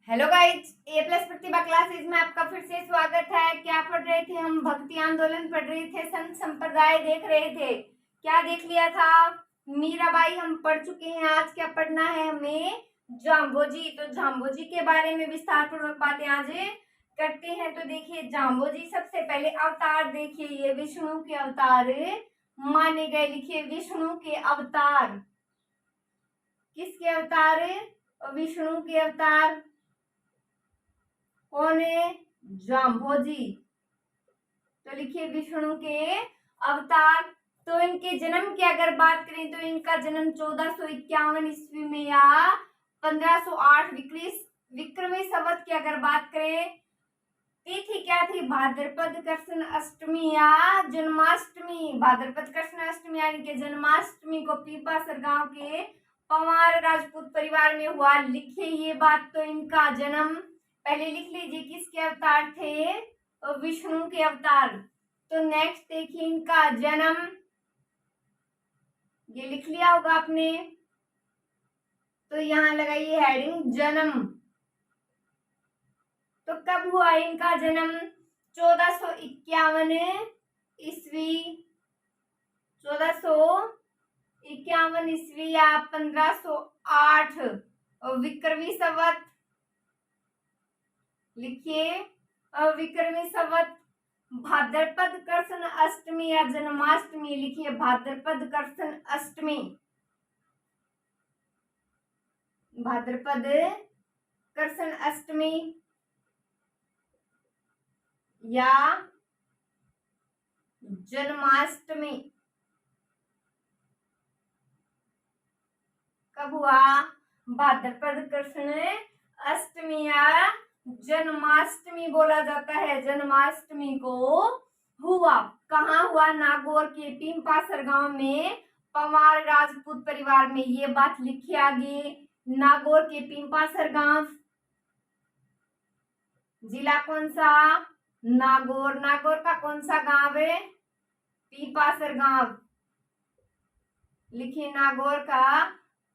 Hello guys, ए plus प्रतिभा classes में आपका फिर से स्वागत है। क्या पढ़ रहे थे हम? भक्ति आंदोलन पढ़ रहे थे, संत संप्रदाय देख रहे थे। क्या देख लिया था? मीराबाई हम पढ़ चुके हैं। आज क्या पढ़ना है हमें? जाम्बोजी। तो जाम्बोजी के बारे में विस्तार पूर्वक बातें आज करते हैं। तो देखिए, जाम्बोजी सबसे पहले अवतार देखिए, ये विष्णु के अवतार माने गए। लिखिए, विष्णु के अवतार। किसके अवतार? विष्णु के अवतार। कौन है? जाम्बोजी। तो लिखिए, विष्णु के अवतार। तो इनके जन्म की अगर बात करें तो इनका जन्म 1451 ईस्वी में या 1508 विक्रमी संवत की अगर बात करें। तिथि क्या थी? भाद्रपद कृष्ण अष्टमी या जन्माष्टमी। भाद्रपद कृष्ण अष्टमी यानी कि जन्माष्टमी को पीपासर गांव के पंवार राजपूत परिवार में हुआ। लिखिए ये बात। तो इनका जन्म पहले लिख लीजिए, किसके अवतार थे? विष्णु के अवतार। तो नेक्स्ट देखिए, इनका जन्म, ये लिख लिया होगा आपने। तो यहां लगाइए हेडिंग जन्म। तो कब हुआ इनका जन्म? 1451 ईस्वी। 1451 ईस्वी या 1508 विक्रमी संवत। लिखिए, विक्रमी संवत भाद्रपद कृष्ण अष्टमी या जन्माष्टमी। लिखिए, भाद्रपद कृष्ण अष्टमी। भाद्रपद कृष्ण अष्टमी या जन्माष्टमी कब हुआ? भाद्रपद कृष्ण अष्टमी या जन्माष्टमी बोला जाता है। जन्माष्टमी को हुआ। कहाँ हुआ? नागौर के पीपासर गांव में पंवार राजपूत परिवार में। ये बात लिखिए आगे। नागौर के पीपासर गांव, जिला कौन सा? नागौर। नागौर का कौन सा गांव है? पीपासर गांव। लिखिए, नागौर का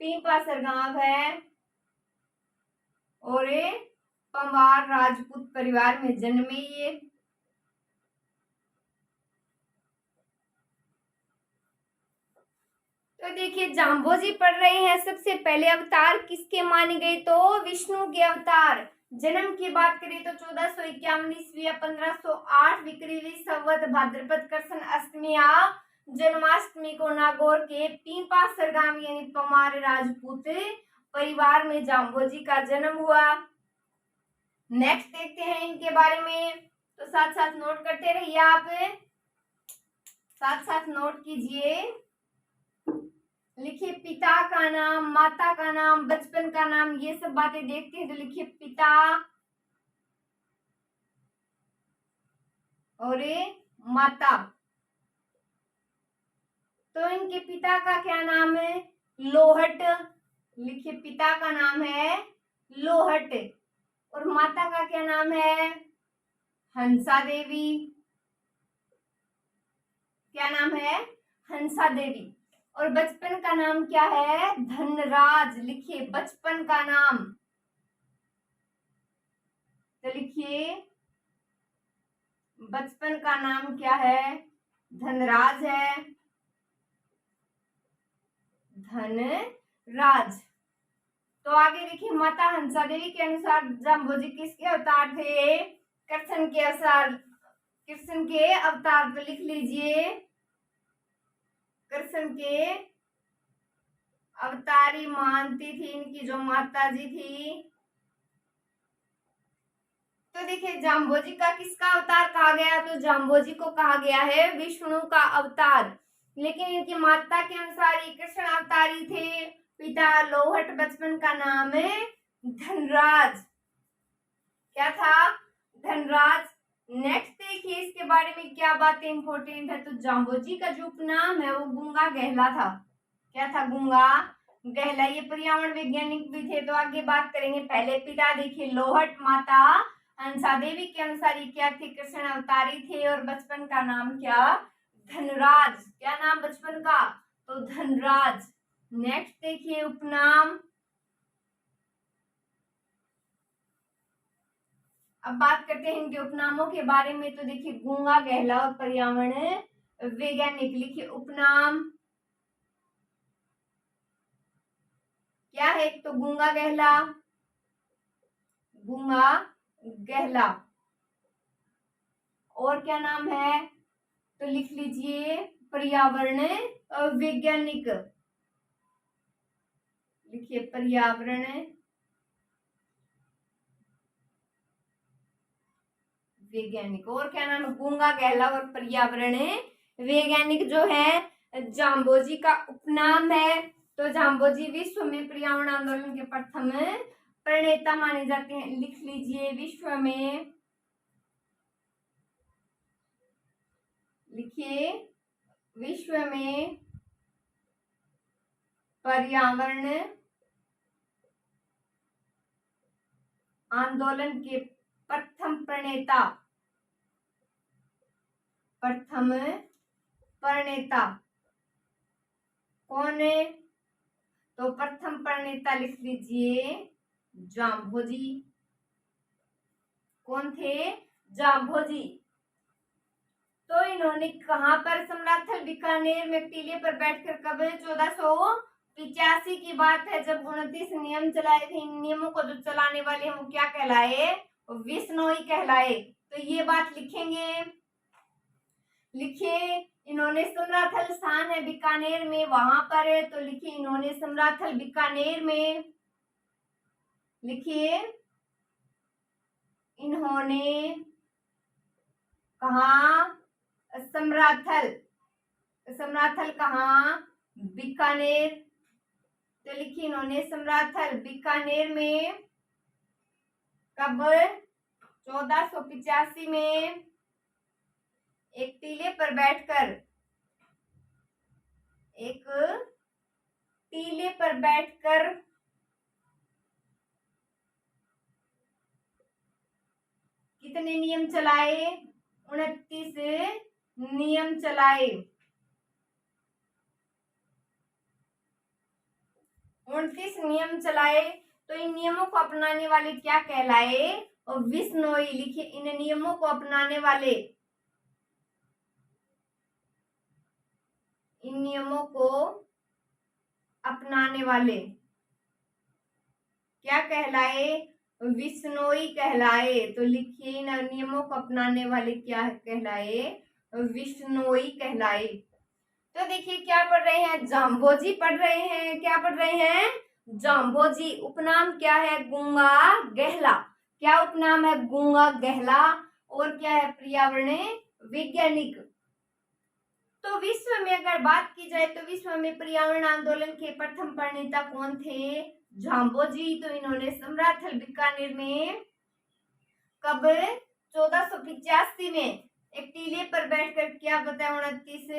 पीपासर गांव है और पंवार राजपूत परिवार में जन्मे ये। तो देखिए, जाम्बोजी पढ़ रहे हैं। सबसे पहले अवतार किसके माने गए? तो विष्णु के अवतार। जन्म की बात करें तो 1451 ईस्वी या 1508 विक्रमी संवत भाद्रपद कृष्ण अष्टमी या जन्माष्टमी को नागौर के पीपासर गांव यानी पंवार राजपूत परिवार में जाम्बोजी का जन्म हुआ। नेक्स्ट देखते हैं इनके बारे में। तो साथ साथ नोट करते रहिए, आप साथ साथ नोट कीजिए। लिखिए, पिता का नाम, माता का नाम, बचपन का नाम, ये सब बातें देखते हैं। तो लिखिए पिता और माता। तो इनके पिता का क्या नाम है? लोहट। लिखिए, पिता का नाम है लोहट और माता का क्या नाम है? हंसा देवी। क्या नाम है? हंसा देवी। और बचपन का नाम क्या है? धनराज। लिखिए, बचपन का नाम। तो लिखिए, बचपन का नाम क्या है? धनराज है। धनराज। तो आगे देखिए, माता हंसा देवी के अनुसार जाम्बोजी किसके अवतार थे? कृष्ण के अवतार। कृष्ण के अवतार। तो लिख लीजिए, कृष्ण के अवतारी मानती थी इनकी जो माता जी थी। तो देखिए, जाम्बोजी का किसका अवतार कहा गया? तो जाम्बोजी को कहा गया है विष्णु का अवतार। लेकिन इनकी माता के अनुसार ये कृष्ण अवतारी थे। पिता लोहट, बचपन का नाम है धनराज। क्या था? धनराज। नेक्स्ट देखिए, इसके बारे में क्या बातें इंपॉर्टेंट है। तो जाम्बोजी का जो उपनाम है वो गूंगा गहला था। क्या था? गूंगा गहला। ये पर्यावरण वैज्ञानिक भी थे। तो आगे बात करेंगे। पहले पिता देखिए लोहट, माता हंसा देवी के अनुसार ये क्या थे? कृष्ण अवतारी थे। और बचपन का नाम क्या? धनराज। क्या नाम बचपन का? तो धनराज। नेक्स्ट देखिए, उपनाम। अब बात करते हैं इनके उपनामों के बारे में। तो देखिए गूंगा, गहला और पर्यावरण वैज्ञानिक। लिखिए उपनाम क्या है? एक तो गूंगा गहला, गूंगा गहला, और क्या नाम है? तो लिख लीजिए पर्यावरण वैज्ञानिक। लिखिए पर्यावरण वैज्ञानिक। और क्या नाम है? गूंगा गहला और पर्यावरण वैज्ञानिक जो है जाम्बोजी का उपनाम है। तो जाम्बोजी विश्व में पर्यावरण आंदोलन के प्रथम प्रणेता माने जाते हैं। लिख लीजिए विश्व में, लिखिए विश्व में पर्यावरण आंदोलन के प्रथम प्रणेता, प्रथम प्रणेता कौन है? तो प्रथम प्रणेता लिख लीजिए जाम्बोजी। कौन थे? जाम्बोजी। तो इन्होंने कहां पर समराथल बीकानेर में टीले पर बैठकर, कब? 1485 की बात है, जब 29 नियम चलाए थे। इन नियमों को जो चलाने वाले हैं वो क्या कहलाए? विश्नोई कहलाए। तो ये बात लिखेंगे। लिखिए इन्होंने समराथल स्थान है बीकानेर में, वहां पर है। तो लिखिए इन्होंने समराथल बीकानेर में, लिखिए इन्होंने कहा? समराथल, समराथल कहाँ? बीकानेर। तो लिखिए इन्होंने समराथल बीकानेर में कब? 1485 में एक टीले पर बैठकर, एक टीले पर बैठकर कितने नियम चलाए? 29 नियम चलाए। 29 नियम चलाए। तो इन नियमों को अपनाने वाले क्या कहलाए? और विश्नोई। लिखिए इन नियमों को अपनाने वाले, इन नियमों को अपनाने वाले क्या कहलाए? विश्नोई कहलाए। तो लिखिए इन नियमों को अपनाने वाले क्या कहलाए? विश्नोई कहलाए। तो देखिए क्या पढ़ रहे हैं? जाम्बोजी पढ़ रहे हैं। क्या पढ़ रहे हैं? जाम्बोजी। उपनाम क्या है? गूंगा गहला। क्या उपनाम है? गूंगा गहला। और क्या है? पर्यावरण वैज्ञानिक। तो विश्व में अगर बात की जाए तो विश्व में पर्यावरण आंदोलन के प्रथम प्रणेता कौन थे? जाम्बोजी। तो इन्होंने समराथल बीकानेर में कब? 1485 में एक टीले पर बैठकर क्या बताया? 29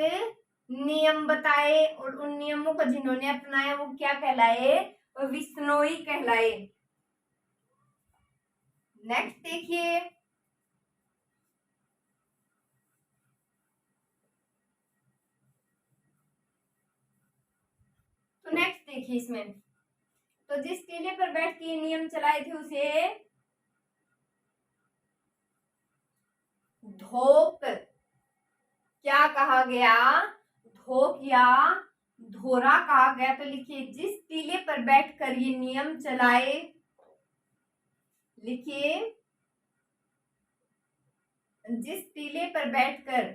नियम बताए। और उन नियमों को जिन्होंने अपनाया वो क्या कहलाए? विश्नोई कहलाए। नेक्स्ट देखिए, तो नेक्स्ट देखिए इसमें, तो जिस टीले पर बैठ के नियम चलाए थे उसे धोक क्या कहा गया? धोक या धोरा कहा गया। तो लिखिए जिस टीले पर बैठकर ये नियम चलाए, लिखिए जिस टीले पर बैठकर,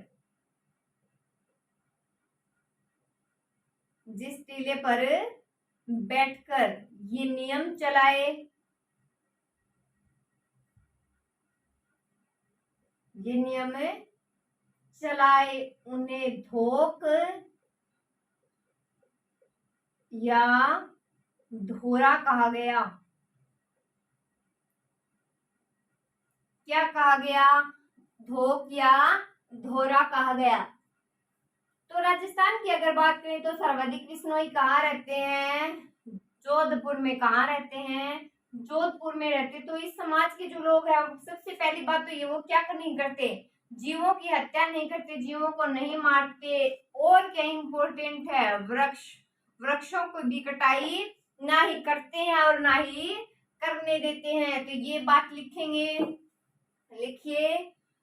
जिस टीले पर बैठकर ये नियम चलाए, ये नियम चलाए, उन्हें धोक या धोरा कहा गया। क्या कहा गया? धोक या धोरा कहा गया। तो राजस्थान की अगर बात करें तो सर्वाधिक विश्नोई कहाँ रहते हैं? जोधपुर में। कहाँ रहते हैं? जोधपुर में रहते। तो इस समाज के जो लोग हैं सबसे पहली बात तो ये वो क्या नहीं करते? जीवों की हत्या नहीं करते, जीवों को नहीं मारते। और क्या इम्पोर्टेंट है? वृक्षों को भी कटाई ना ही करते हैं और ना ही करने देते हैं। तो ये बात लिखेंगे। लिखिए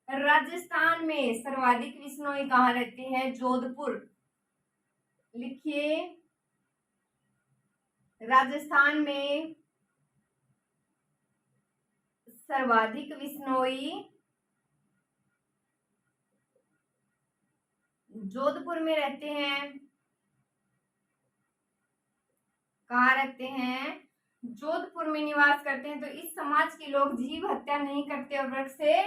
राजस्थान में सर्वाधिक विश्नोई कहाँ रहते हैं? जोधपुर। लिखिए राजस्थान में सर्वाधिक विश्नोई जोधपुर में रहते हैं। कहाँ रहते हैं? जोधपुर में निवास करते हैं। तो इस समाज के लोग जीव हत्या नहीं करते और वृक्ष से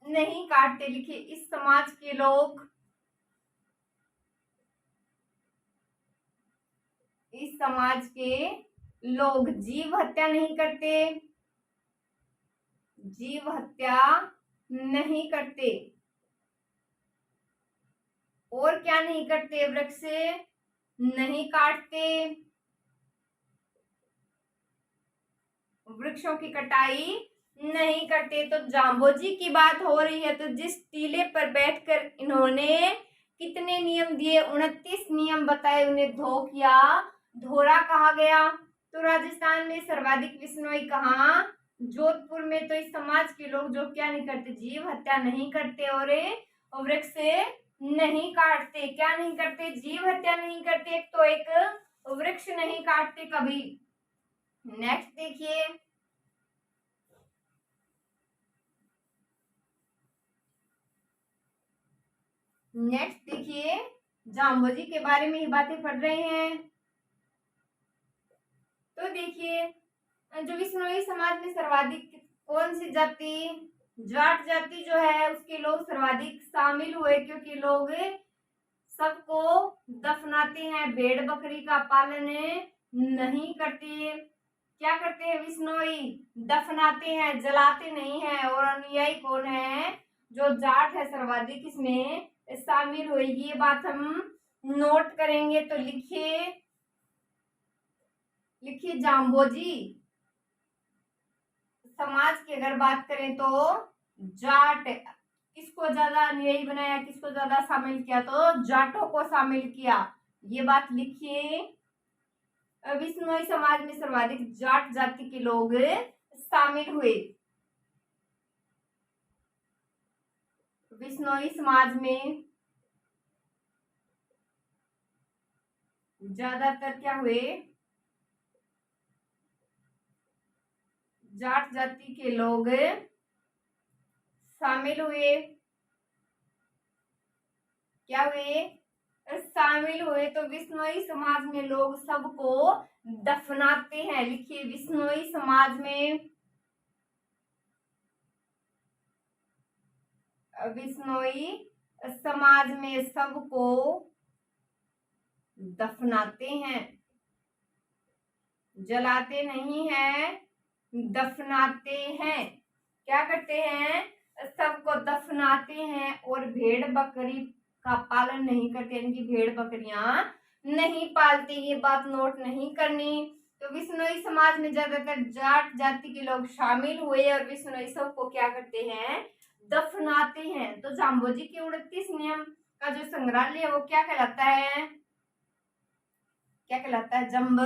नहीं काटते। लिखिए इस समाज के लोग, इस समाज के लोग जीव हत्या नहीं करते, जीव हत्या नहीं करते। और क्या नहीं करते? वृक्ष से नहीं काटते, वृक्षों की कटाई नहीं करते। तो जाम्बोजी की बात हो रही है। तो जिस टीले पर बैठकर इन्होंने कितने नियम दिए? 29 नियम बताए, उन्हें धो किया, धोरा कहा गया। तो राजस्थान में सर्वाधिक विश्नोई कहाँ? जोधपुर में। तो इस समाज के लोग जो क्या नहीं करते? जीव हत्या नहीं करते और वृक्ष से नहीं काटते। क्या नहीं करते? जीव हत्या नहीं करते, तो एक वृक्ष नहीं काटते कभी। नेक्स्ट देखिए, नेक्स्ट देखिए, जाम्बोजी के बारे में ही बातें पढ़ रहे हैं। तो देखिए जो विश्नोई समाज में सर्वाधिक कौन सी जाति? जाट जाति जो है उसके लोग सर्वाधिक शामिल हुए, क्योंकि लोग सबको दफनाते हैं, भेड़ बकरी का पालन नहीं करते। क्या करते हैं विश्नोई? दफनाते हैं, जलाते नहीं है। और अनुयायी कौन है? जो जाट है सर्वाधिक इसमें शामिल हुए। ये बात हम नोट करेंगे। तो लिखिए, लिखिए जाम्बोजी समाज की अगर बात करें तो जाट, किसको ज्यादा अनुयायी बनाया, किसको ज्यादा शामिल किया? तो जाटों को शामिल किया। ये बात लिखिए। विश्नोई समाज में सर्वाधिक जाट जाति के लोग शामिल हुए। विश्नोई समाज में ज्यादातर क्या हुए? जाट जाति के लोग शामिल हुए। क्या हुए? शामिल हुए। तो विश्नोई समाज में लोग सबको दफनाते हैं। लिखिए विश्नोई समाज में, विश्नोई समाज में सबको दफनाते हैं, जलाते नहीं है, दफनाते हैं। क्या करते हैं? सबको दफनाते हैं और भेड़ बकरी का पालन नहीं करते, इनकी भेड़ बकरियां नहीं पालते। ये बात नोट नहीं करनी। तो विश्नोई समाज में ज्यादातर जाट जाति के लोग शामिल हुए और विश्नोई सबको क्या करते हैं? दफनाते हैं। तो जाम्बोजी के 29 नियम का जो संग्रहालय है वो क्या कहलाता है? क्या कहलाता है? जंब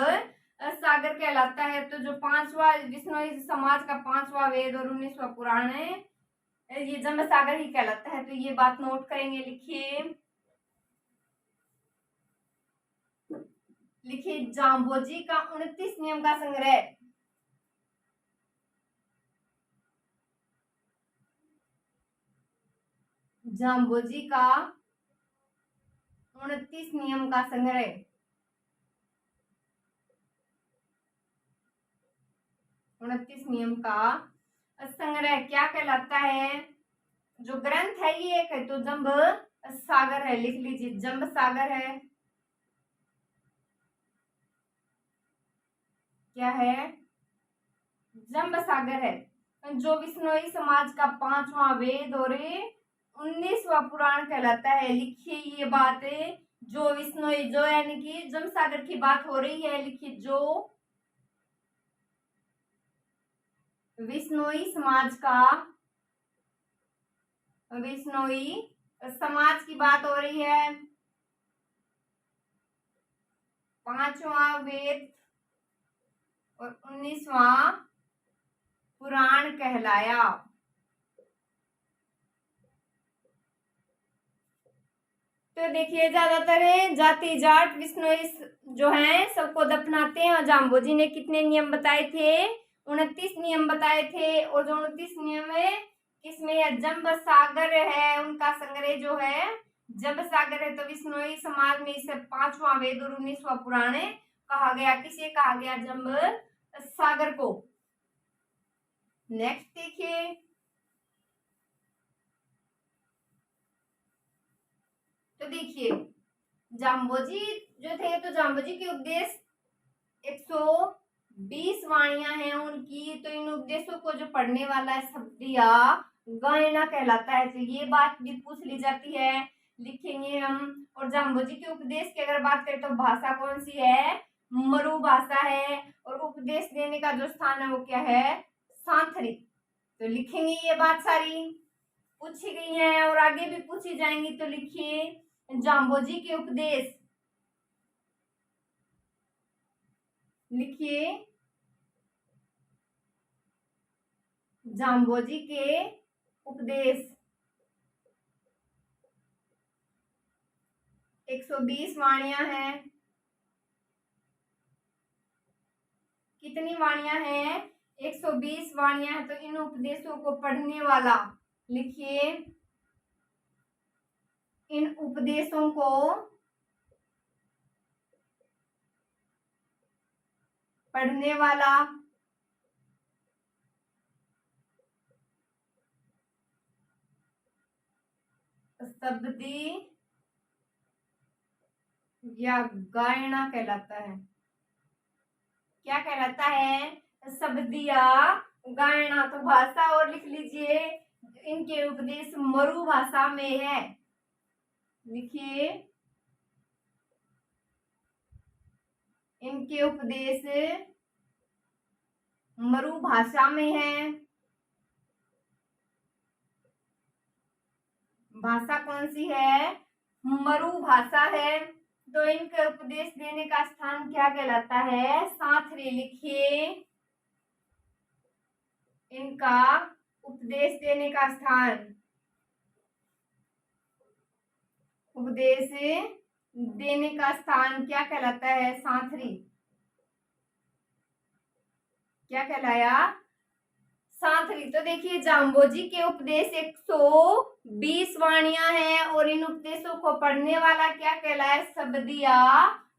सागर कहलाता है। तो जो 5वां विश्नोई समाज का 5वां वेद और 19वां पुराण है, ये जंब सागर ही कहलाता है। तो ये बात नोट करेंगे। लिखिए, लिखिए जाम्बोजी का 29 नियम का संग्रह। जाम्बोजी का 29 नियम का संग्रह। 29 नियम का संग्रह क्या कहलाता है? जो ग्रंथ है ये एक है, तो जंब सागर है। लिख लीजिए जंब सागर है। क्या है? जंब सागर है। जो विश्नोई समाज का 5वां वेद और 19वां पुराण कहलाता है। लिखिए ये बात, जो विश्नोई, जो यानी कि जंब सागर की बात हो रही है। लिखिए जो विश्नोई समाज का, विश्नोई समाज की बात हो रही है, 5वां वेद और 19वां पुराण कहलाया। तो देखिए ज्यादातर है जाति जाट विश्नोई जो है सबको दफनाते हैं। और जाम्बोजी ने कितने नियम बताए थे? 29 नियम बताए थे। और जो 29 नियम है किसमें? जंब सागर है उनका संग्रह जो है जंब सागर है। तो विश्नोई समाज में इसे 5वां वेद और 19वां पुराण कहा गया। किसे कहा गया? जंब सागर को। नेक्स्ट देखिए, तो देखिए जाम्बोजी जो थे तो जाम्बोजी के उपदेश 120 वाणियां हैं उनकी। तो इन उपदेशों को जो पढ़ने वाला है शब्दिया गायना कहलाता है। तो ये बात भी पूछ ली जाती है, लिखेंगे हम। और जाम्बोजी के उपदेश की अगर बात करें तो भाषा कौन सी है? मरु भाषा है। और उपदेश देने का जो स्थान है वो क्या है? सांथरी। तो लिखेंगे ये बात सारी पूछी गई है और आगे भी पूछी जाएंगी। तो लिखिए जाम्बोजी के उपदेश, लिखिए जाम्बोजी के उपदेश। 120 वाणियां हैं। कितनी वाणियां हैं? 120 वाणियां हैं। तो इन उपदेशों को पढ़ने वाला, लिखिए इन उपदेशों को पढ़ने वाला शब्दी या गायना कहलाता है। क्या कहलाता है? शब्दिया गायना। तो भाषा और लिख लीजिए, इनके उपदेश मरु भाषा में है। लिखिए इनके उपदेश मरु भाषा में है। भाषा कौन सी है? मरु भाषा है। तो इनके उपदेश देने का स्थान क्या कहलाता है? सांथरी। लिखिए इनका उपदेश देने का स्थान, उपदेश देने का स्थान क्या कहलाता है? सांथरी। क्या कहलाया? सांथरी। तो देखिए जाम्बोजी के उपदेश 120 वाणियां हैं और इन उपदेशों को पढ़ने वाला क्या कहलाए? शब्दिया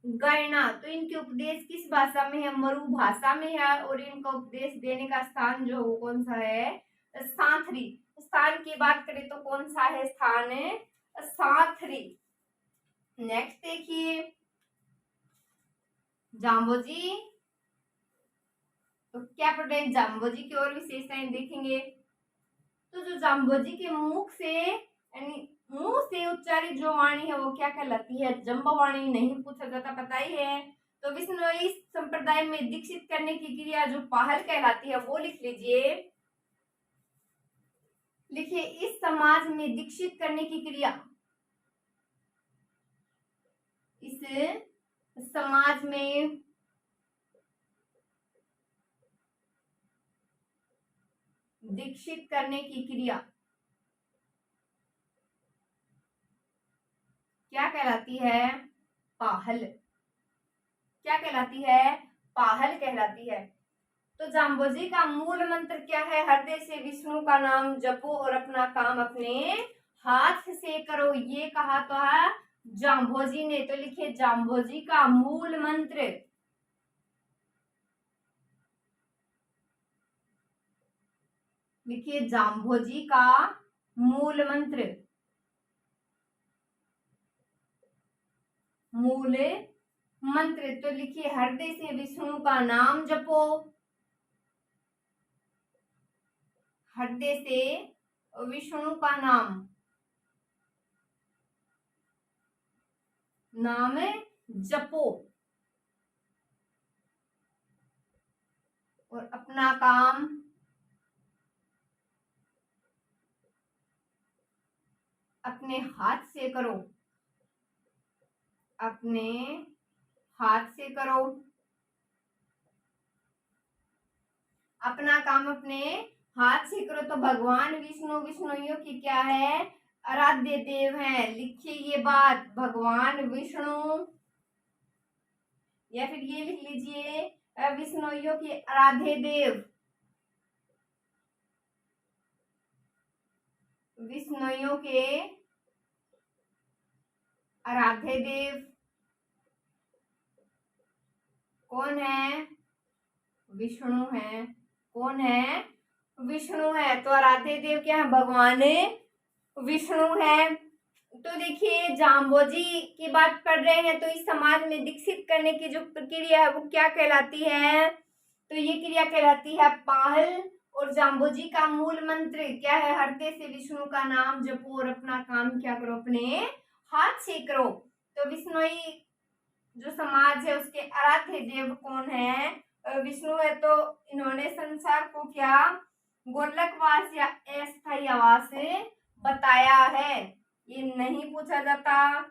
गणना। तो इनके उपदेश किस भाषा में है? मरु भाषा में है। और इनका उपदेश देने का स्थान जो वो कौन सा है? सांथरी। स्थान की बात करें तो कौन सा है स्थान? सांथरी। नेक्स्ट देखिए जाम्बोजी, तो क्या पढ़ रहे हैं? जाम्बोजी की और विशेषताएं देखेंगे। तो जो जाम्बोजी के मुख से यानी मुंह से उच्चारित जो वाणी है वो क्या कहलाती है? जंबवाणी। नहीं पूछा जाता, पता ही है। तो विष्णोई संप्रदाय में दीक्षित करने की क्रिया जो पहल कहलाती है वो लिख लीजिए। लिखिए इस समाज में दीक्षित करने की क्रिया, इस समाज में दीक्षित करने की क्रिया क्या कहलाती है? पहल। क्या कहलाती है? पहल कहलाती है। तो जाम्बोजी का मूल मंत्र क्या है? हृदय से विष्णु का नाम जपो और अपना काम अपने हाथ से करो। ये कहा तो है जाम्बोजी ने। तो लिखिए जाम्बोजी का मूल मंत्र, लिखिए जाम्बोजी का मूल मंत्र, मूल मंत्र। तो लिखिए हृदय से विष्णु का नाम जपो, हृदय से विष्णु का नाम जपो और अपना काम अपने हाथ से करो, अपने हाथ से करो। अपना काम अपने हाथ से करो। तो भगवान विष्णु विष्णुइयों की क्या है? आराध्य देव हैं। लिखिए ये बात, भगवान विष्णु, या फिर ये लिख लीजिए विष्णुइयों के आराध्य देव, विष्णुइयों के आराध्य देव कौन है? विष्णु है। कौन है? विष्णु है। तो आराध्य देव क्या है? भगवान विष्णु है। तो देखिए जाम्बोजी की बात पढ़ रहे हैं, तो इस समाज में दीक्षित करने की जो प्रक्रिया है वो क्या कहलाती है? तो ये क्रिया कहलाती है पहल। और जाम्बोजी का मूल मंत्र क्या है? हृदय से विष्णु का नाम जपो और अपना काम क्या करो? अपने हाथ से करो। तो विष्णुई जो समाज है उसके आराध्य देव कौन है? विष्णु है। तो इन्होंने संसार को क्या गोलकवास या अस्थायी आवास बताया है? ये नहीं पूछा जाता।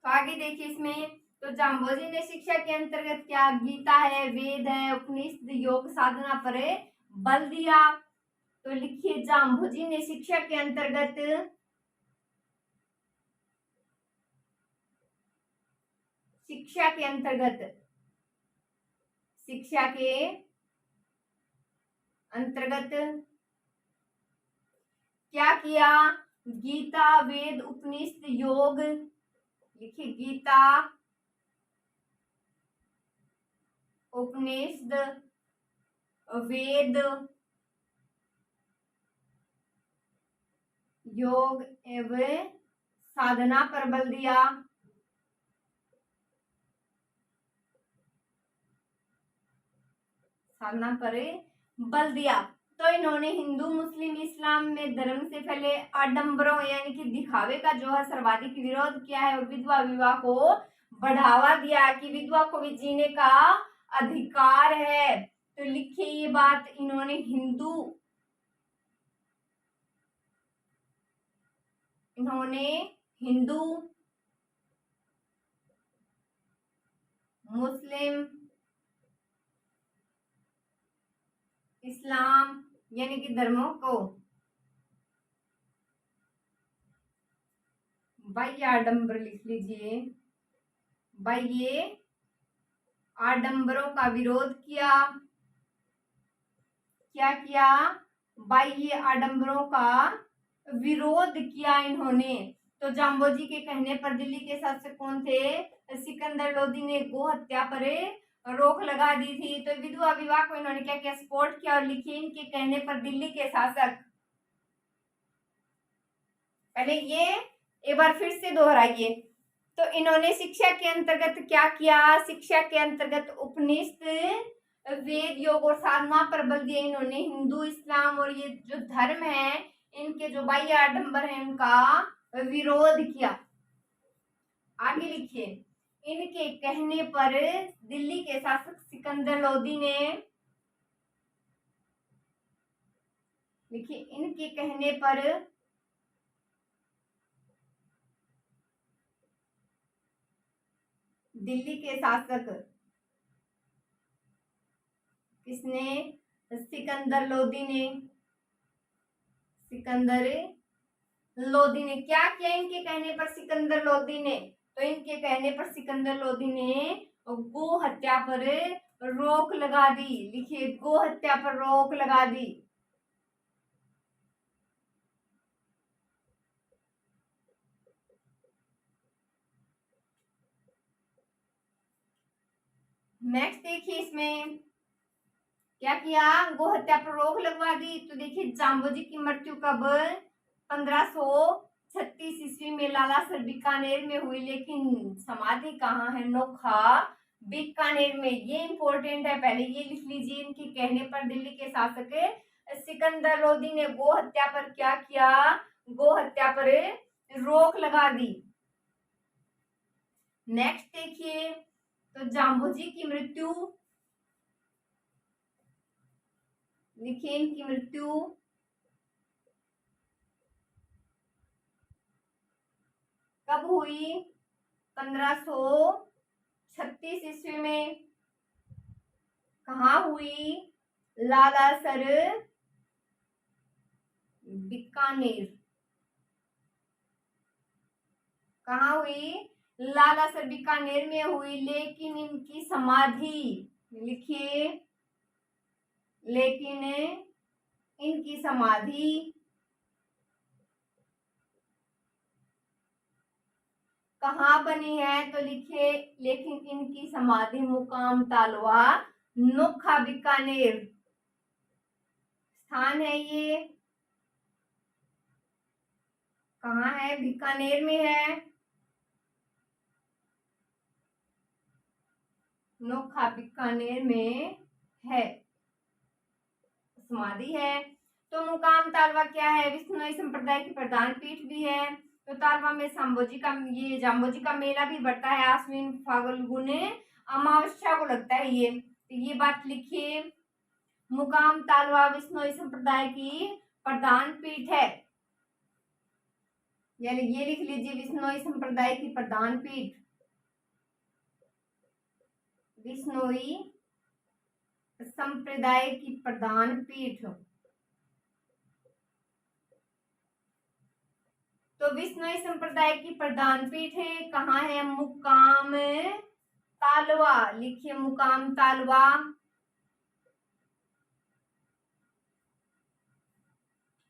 तो आगे देखिए इसमें, तो जाम्बोजी ने शिक्षा के अंतर्गत क्या गीता है, वेद है, उपनिषद, योग साधना पर बल दिया। तो लिखिए जाम्बोजी ने शिक्षा के अंतर्गत, शिक्षा के अंतर्गत, शिक्षा के अंतर्गत क्या किया? गीता, वेद, उपनिषद, योग, लिखिए गीता, उपनिषद, वेद, योग एवं साधना पर बल दिया। साधना पर बल दिया। तो इन्होंने हिंदू, मुस्लिम, इस्लाम में धर्म से पहले आडंबरों यानी कि दिखावे का जो है सर्वाधिक विरोध किया है, और विधवा विवाह को बढ़ावा दिया कि विधवा को भी जीने का अधिकार है। तो लिखिए ये बात, इन्होंने हिंदू, मुस्लिम, इस्लाम यानी कि धर्मों को बाह्य आडंबर, लिख लीजिए बाह्य आडंबरों का विरोध किया। क्या किया? बाह्य आडंबरों का विरोध किया इन्होंने। तो जाम्बोजी के कहने पर दिल्ली के शासक कौन थे? सिकंदर लोदी ने गो हत्या पर रोक लगा दी थी। तो विधवा विवाह को इन्होंने क्या क्या सपोर्ट किया? और लिखिए इनके कहने पर दिल्ली के शासक, पहले ये एक बार फिर से दोहराइए। तो इन्होंने शिक्षा के अंतर्गत क्या किया? शिक्षा के अंतर्गत उपनिषद, वेद, योग और साधना पर बल दिया इन्होंने। हिंदू, इस्लाम और ये जो धर्म है इनके जो बाह्य आडंबर है उनका विरोध किया। आगे लिखिए, इनके कहने पर दिल्ली के शासक सिकंदर लोदी ने, लिखिए इनके कहने पर दिल्ली के शासक किसने? सिकंदर लोदी ने। सिकंदर लोदी ने क्या किया इनके कहने पर? सिकंदर लोदी ने, तो इनके कहने पर सिकंदर लोदी ने गो हत्या पर रोक लगा दी। लिखिए गो हत्या पर रोक लगा दी। नेक्स्ट देखिए इसमें क्या किया? गो हत्या पर रोक लगवा दी। तो देखिए जाम्बोजी की मृत्यु कब? 1536 ईस्वी में लालासर बीकानेर में हुई, लेकिन समाधि कहाँ है? नोखा बीकानेर में। ये इंपॉर्टेंट है, पहले ये लिख लीजिए। इनके कहने पर दिल्ली के शासक सिकंदर लोदी ने गो हत्या पर क्या किया? गो हत्या पर रोक लगा दी। नेक्स्ट देखिए, तो जाम्बोजी की मृत्यु, लिखिए इनकी मृत्यु कब हुई? 1536 ईस्वी में। कहाँ हुई? लालासर बीकानेर कहाँ हुई? लालासर बीकानेर में हुई, लेकिन इनकी समाधि, लिखिए, लेकिन इनकी समाधि कहाँ बनी है? तो लिखिए, लेकिन इनकी समाधि मुकाम तालवा, नोखा, बीकानेर स्थान है। ये कहाँ है? बीकानेर में है, नोखा बीकानेर में है, समाधि है। तो मुकाम तालवा क्या है? विष्णुई संप्रदाय की प्रधान पीठ भी है। तो तालवा में जाम्बोजी का मेला भी बढ़ता है, आश्विन फाल्गुन अमावस्या को लगता है ये। तो ये बात लिखिए, मुकाम तालवा विष्णुई संप्रदाय की प्रधान पीठ है, यानी ये लिख लीजिए, विष्णुई संप्रदाय की प्रधान पीठ, विष्णुई संप्रदाय की प्रधान पीठ। तो विष्णुई संप्रदाय की प्रधान पीठ है, कहाँ है? मुकाम तालवा, लिखिए, मुकाम तालवा।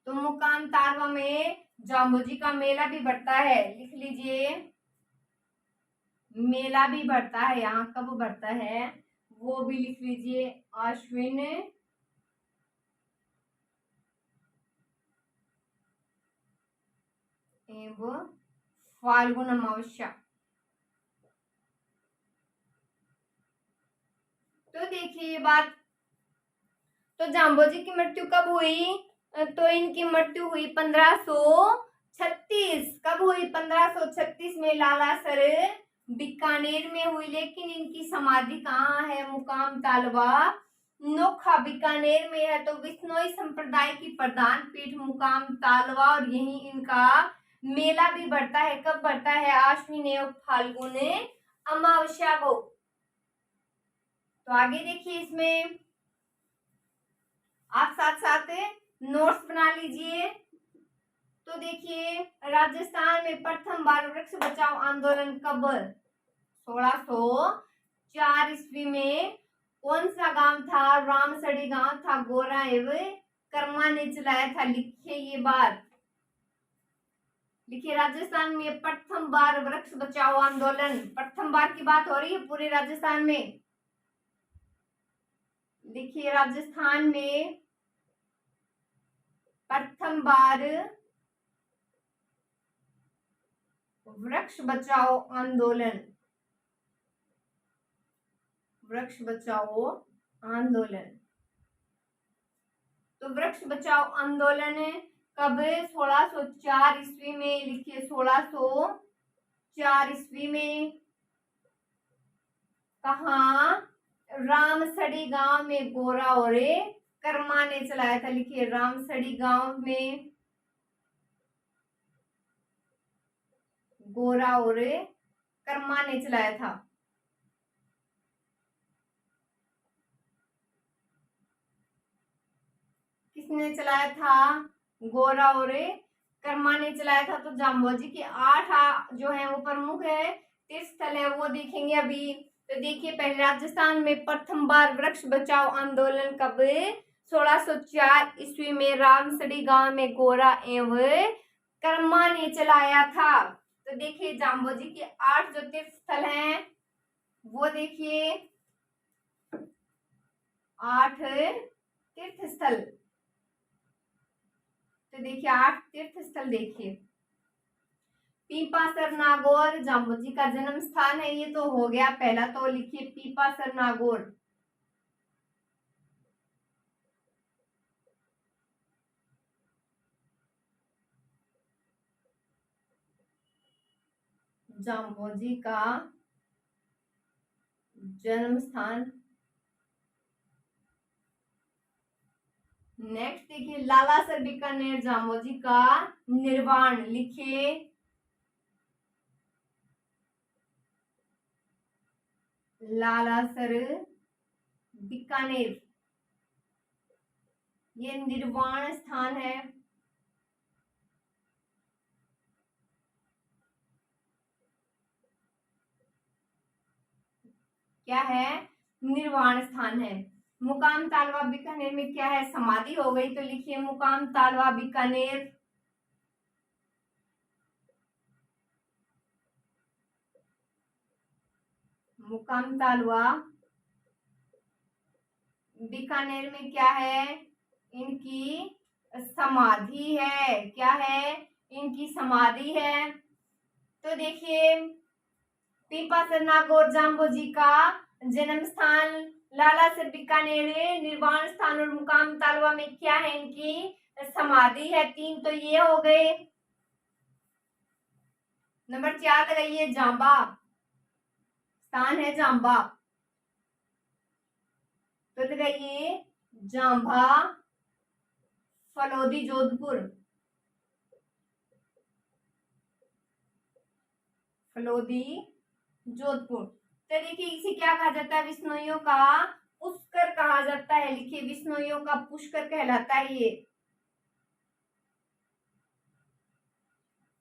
तो मुकाम तालवा में जाम्बोजी का मेला भी बढ़ता है, लिख लीजिए, मेला भी बढ़ता है। यहाँ कब बढ़ता है वो भी लिख लीजिए, आश्विन एवं फाल्गुन अमावस्या। तो देखिए ये बात, तो जाम्बोजी की मृत्यु कब हुई? तो इनकी मृत्यु हुई 1536। कब हुई? 1536 में लालासर बीकानेर में हुई, लेकिन इनकी समाधि कहाँ है? मुकाम तालवा, नोखा, बीकानेर में है। तो विष्णुई संप्रदाय की प्रधान पीठ मुकाम तालवा, और यही इनका मेला भी बढ़ता है। कब बढ़ता है? आश्विन एवं फाल्गुन अमावस्या को। तो आगे देखिए, इसमें आप साथ साथ नोट्स बना लीजिए। तो देखिए, राजस्थान में प्रथम बार वृक्ष बचाओ आंदोलन कब? 1604 ईस्वी में। कौन सा गांव था? रामसड़ी गांव था, गोरा एवं कर्मा ने चलाया था। लिखिए ये बात, लिखिए, राजस्थान में प्रथम बार वृक्ष बचाओ आंदोलन, प्रथम बार की बात हो रही है पूरे राजस्थान में। लिखिए, राजस्थान में प्रथम बार वृक्ष बचाओ आंदोलन, वृक्ष बचाओ आंदोलन। तो वृक्ष बचाओ आंदोलन कब? 1604 ईस्वी में। लिखिए, 1604 ईस्वी में। कहा? रामसड़ी गांव में गोरा और कर्मा ने चलाया था। लिखिए, रामसड़ी गांव में गोरा और कर्मा ने चलाया था। किसने चलाया था? गोरा और कर्मा ने चलाया था। तो जाम्बोजी के 8 जो है वो प्रमुख है तीर्थ स्थल है, वो देखेंगे अभी। तो देखिए, पहले राजस्थान में प्रथम बार वृक्ष बचाओ आंदोलन कब? 1604 ईस्वी में रामसड़ी गांव में गोरा एवं कर्मा ने चलाया था। तो देखिए, जाम्बोजी के 8 जो तीर्थ स्थल हैं वो देखिए, 8 तीर्थ स्थल। तो देखिए, 8 तीर्थ स्थल देखिए। पीपासर नागौर जाम्बोजी का जन्म स्थान है, ये तो हो गया पहला। तो लिखिए, पीपासर नागौर। जाम्बोजी का जन्म स्थान। नेक्स्ट देखिए, लालासर बीकानेर जाम्बोजी का निर्वाण। लिखिए, लालासर बीकानेर, ये निर्वाण स्थान है। क्या है, निर्वाण स्थान है। मुकाम तालवा बीकानेर में क्या है, समाधि हो गई, तो लिखिए मुकाम तालवा बीकानेर। मुकाम तालवा बीकानेर में क्या है, इनकी समाधि है। क्या है, इनकी समाधि है। तो देखिए पीपासर नागौर जाम्बोजी का जन्म स्थान, लालासर बीकानेर निर्वाण स्थान और मुकाम तालवा में क्या है, इनकी समाधि है। 3 तो ये हो गए। नंबर 4 लगाइए, जांबा स्थान है जांबा, तो लगाइए जांबा फलोदी जोधपुर। फलोदी जोधपुर। तो देखिए इसे क्या कहा जाता है, विश्नोइयों का पुष्कर कहा जाता है। लिखिए विश्नोइयों का पुष्कर कहलाता है ये।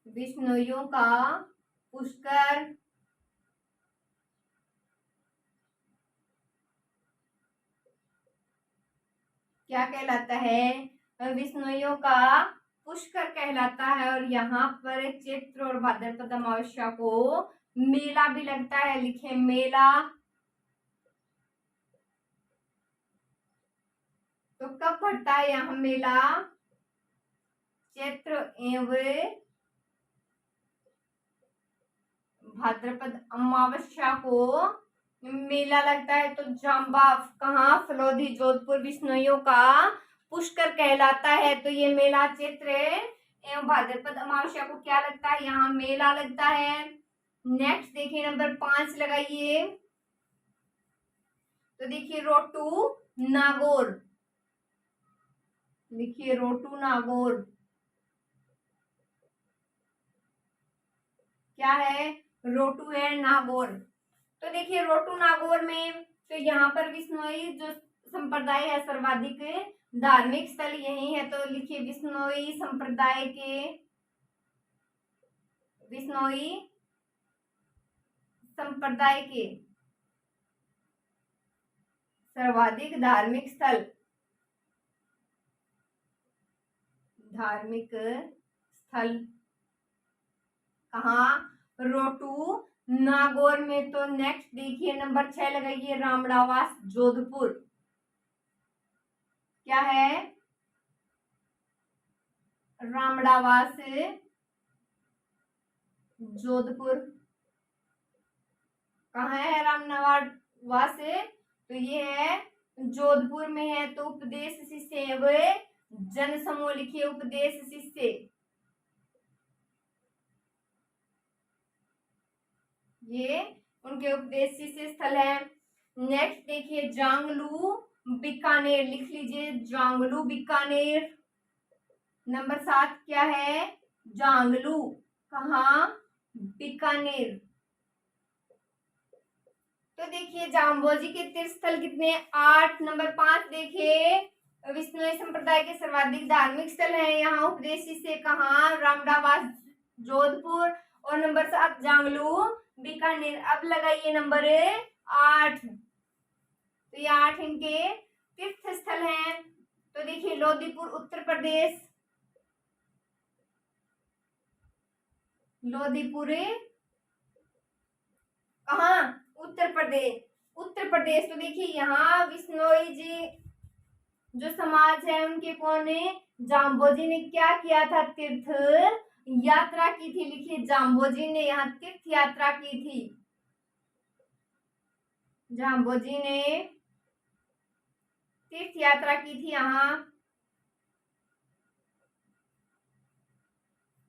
विश्नोइयों का पुष्कर क्या कहलाता है, विश्नोइयों का पुष्कर कहलाता है। और यहाँ पर चैत्र और भाद्रपद अमावस्या को मेला भी लगता है। लिखे मेला। तो कब पड़ता है यहाँ मेला, चैत्र एवं भाद्रपद अमावस्या को मेला लगता है। तो जांबा कहाँ, फलोदी जोधपुर विश्नोइयों का पुष्कर कहलाता है। तो ये मेला चैत्र एवं भाद्रपद अमावस्या को क्या लगता है, यहाँ मेला लगता है। नेक्स्ट देखिए नंबर 5 लगाइए। तो देखिए रोटू नागौर। लिखिए रोटू नागौर क्या है, रोटू है नागौर। तो देखिए रोटू नागौर में तो यहाँ पर विश्नोई जो संप्रदाय है सर्वाधिक धार्मिक स्थल यही है। तो लिखिए विश्नोई संप्रदाय के, विश्नोई संप्रदाय के सर्वाधिक धार्मिक स्थल, धार्मिक स्थल कहाँ, रोटू नागौर में। तो नेक्स्ट देखिए नंबर 6 लगाइए, रामड़ावास जोधपुर। क्या है, रामड़ावास जोधपुर। कहाँ है रामड़ावास, तो ये है जोधपुर में है। तो उपदेश शिष्य व जन समूह। लिखिए उपदेश शिष्य, ये उनके उपदेश शिष्य स्थल है। नेक्स्ट देखिए जांगलू बीकानेर। लिख लीजिए जांगलू बीकानेर। नंबर 7 क्या है, जांगलू कहाँ, बीकानेर। तो देखिए जाम्बोजी के तीर्थ स्थल कितने, 8। नंबर 5 देखिए विश्नोई संप्रदाय के सर्वाधिक धार्मिक स्थल है यहाँ उपदेश से कहाँ, रामड़ावास जोधपुर। और नंबर 7 जांगलू बीकानेर। अब लगाइए नंबर 8। तो ये 8 इनके तीर्थ स्थल हैं। तो देखिए लोदीपुर उत्तर प्रदेश, लोदीपुर कहाँ, उत्तर प्रदेश, उत्तर प्रदेश। तो देखिए यहाँ विश्नोई जी जो समाज है उनके कौन ने, जाम्बोजी ने क्या किया था, तीर्थ यात्रा की थी। लिखिए जाम्बोजी ने यहाँ तीर्थ यात्रा की थी। जाम्बोजी ने तीर्थ यात्रा की थी यहाँ।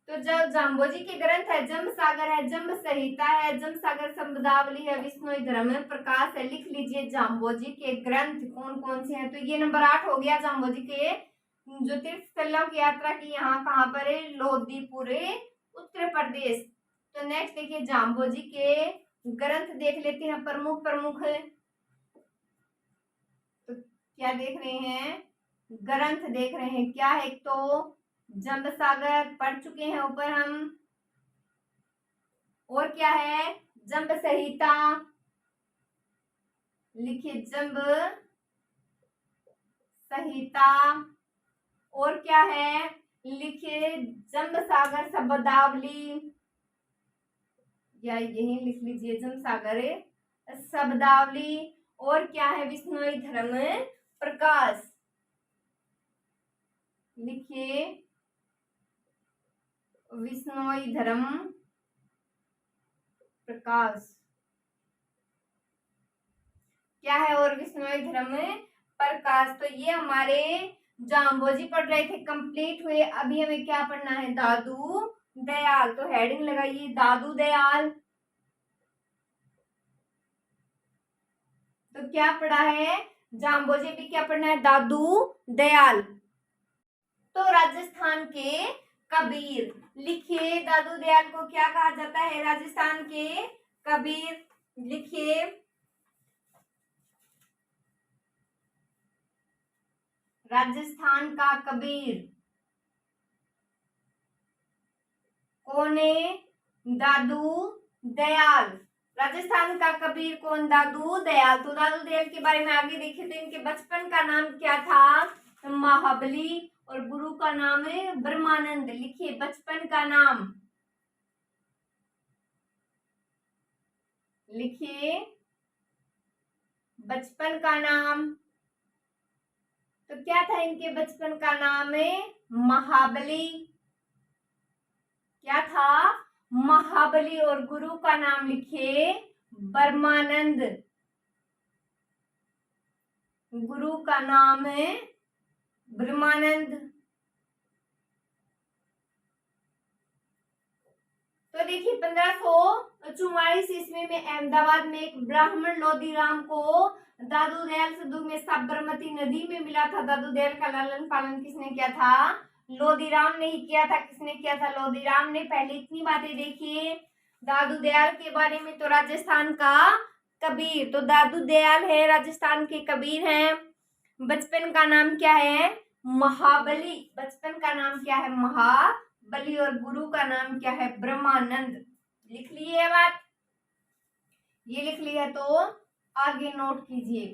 तो जब जाम्बोजी के ग्रंथ है, जम्ब सागर है, जम्ब संहिता है, जम्ब सागर शब्दावली है, विश्नोई धर्म प्रकाश है। लिख लीजिए जाम्बोजी के ग्रंथ कौन कौन से हैं। तो ये नंबर 8 हो गया जाम्बोजी के जो तीर्थ स्थलों की यात्रा की, यहाँ कहाँ पर है, लोदीपुर उत्तर प्रदेश। तो नेक्स्ट देखिए जाम्बोजी के ग्रंथ देख लेते हैं, प्रमुख प्रमुख तो क्या देख रहे हैं, ग्रंथ देख रहे हैं। क्या है, तो जम्ब सागर पढ़ चुके हैं ऊपर हम। और क्या है, जम्ब संहिता, लिखिए जंब संहिता। और क्या है, लिखिए जंब सागर शब्दावली, या यही लिख लीजिए जंब सागर शब्दावली। और क्या है, विश्नोई धर्म प्रकाश, लिखिए विश्नोई धर्म प्रकाश। क्या है और विश्नोई धर्म प्रकाश। तो ये हमारे जाम्बोजी पढ़ रहे थे, कंप्लीट हुए। अभी हमें क्या पढ़ना है, दादू दयाल। तो हेडिंग लगाइए दादू दयाल। तो क्या पढ़ा है, जाम्बोजी भी क्या पढ़ना है, दादू दयाल। तो राजस्थान के कबीर, लिखिए दादू दयाल को क्या कहा जाता है, राजस्थान के कबीर। लिखिए राजस्थान का कबीर कौन है, दादू दयाल। राजस्थान का कबीर कौन, दादू दयाल। तो दादू दयाल के बारे में आगे देखे तो इनके बचपन का नाम क्या था, महाबली, और गुरु का नाम है ब्रह्मानंद। लिखिए बचपन का नाम, लिखिए बचपन का नाम। तो क्या था इनके बचपन का नाम है, महाबली। क्या था, महाबली। और गुरु का नाम लिखिए ब्रह्मानंद, गुरु का नाम है ब्रह्मानंद। तो देखिए 1544 ईस्वी में अहमदाबाद में एक ब्राह्मण लोदीराम को दादू दयाल सिद्धू में साबरमती नदी में मिला था। दादू दयाल का लालन पालन किसने किया था, लोदीराम ने ही किया था। किसने किया था, लोदीराम ने। पहले इतनी बातें देखिए दादू दयाल के बारे में। तो राजस्थान का कबीर, तो दादू दयाल है राजस्थान के कबीर हैं। बचपन का नाम क्या है, महाबली। बचपन का नाम क्या है, महाबली। और गुरु का नाम क्या है, ब्रह्मानंद। लिख लिए बात, ये लिख लिया तो आगे नोट कीजिए।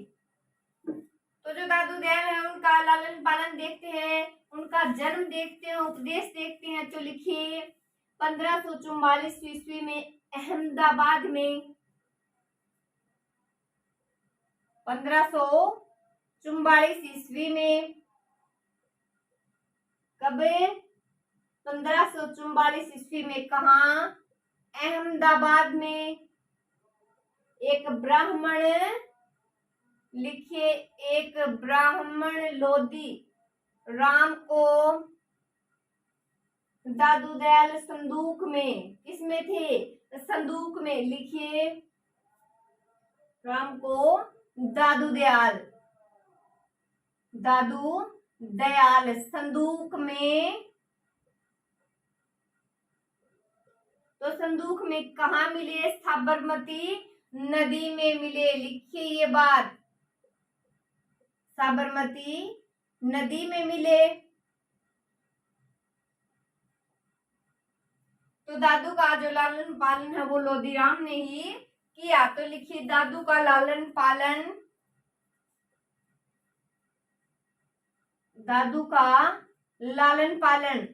तो जो दादू दयाल है उनका लालन पालन देखते हैं, उनका जन्म देखते हैं, उपदेश देखते हैं। तो लिखिए 1544 ईस्वी में अहमदाबाद में, 1544 ईस्वी में, कब, 1544 ईस्वी में, कहा, अहमदाबाद में एक ब्राह्मण, लिखिए एक ब्राह्मण लोदी राम को दादू दयाल संदूक में, किसमें थे, संदूक में। लिखिए राम को दादू दयाल, दादू दयाल संदूक में। तो संदूक में कहा मिले, साबरमती नदी में मिले। लिखिए ये बात, साबरमती नदी में मिले। तो दादू का जो लालन पालन है वो लोदीराम ने ही किया। तो लिखिए दादू का लालन पालन, दादू का लालन पालन